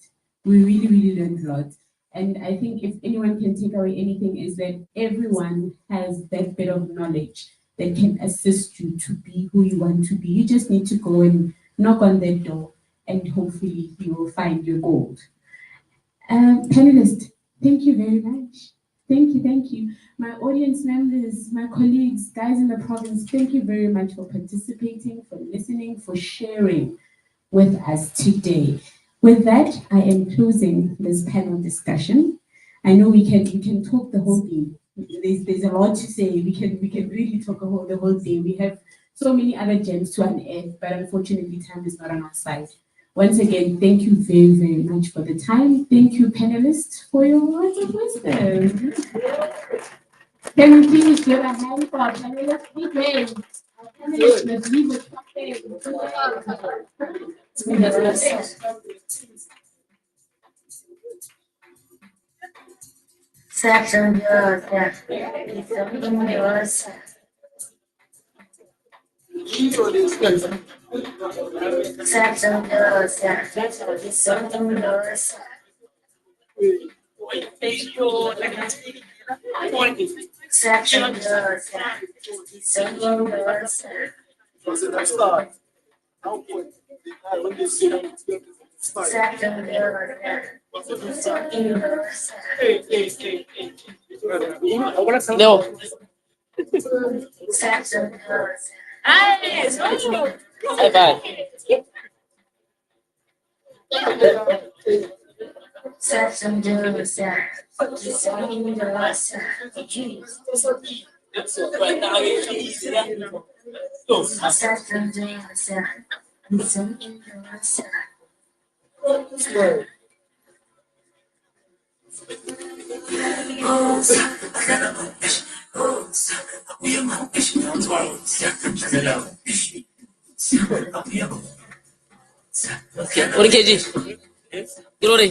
We really learned a lot. And I think if anyone can take away anything, is that everyone has that bit of knowledge that can assist you to be who you want to be. You just need to go and knock on that door, and hopefully you will find your gold. Panelists, thank you very much. Thank you. My audience members, my colleagues, guys in the province, thank you very much for participating, for listening, for sharing with us today. With that, I am closing this panel discussion. I know we can talk the whole day. There's a lot to say. We can really talk the whole day. We have so many other gems to unearth, but unfortunately time is not on our side. Once again, thank you very, very much for the time. Thank you, panelists, for your words of wisdom. Can we please give a hand for our panelists? Please, our panelists must leave with No. Bye bye. What did you do?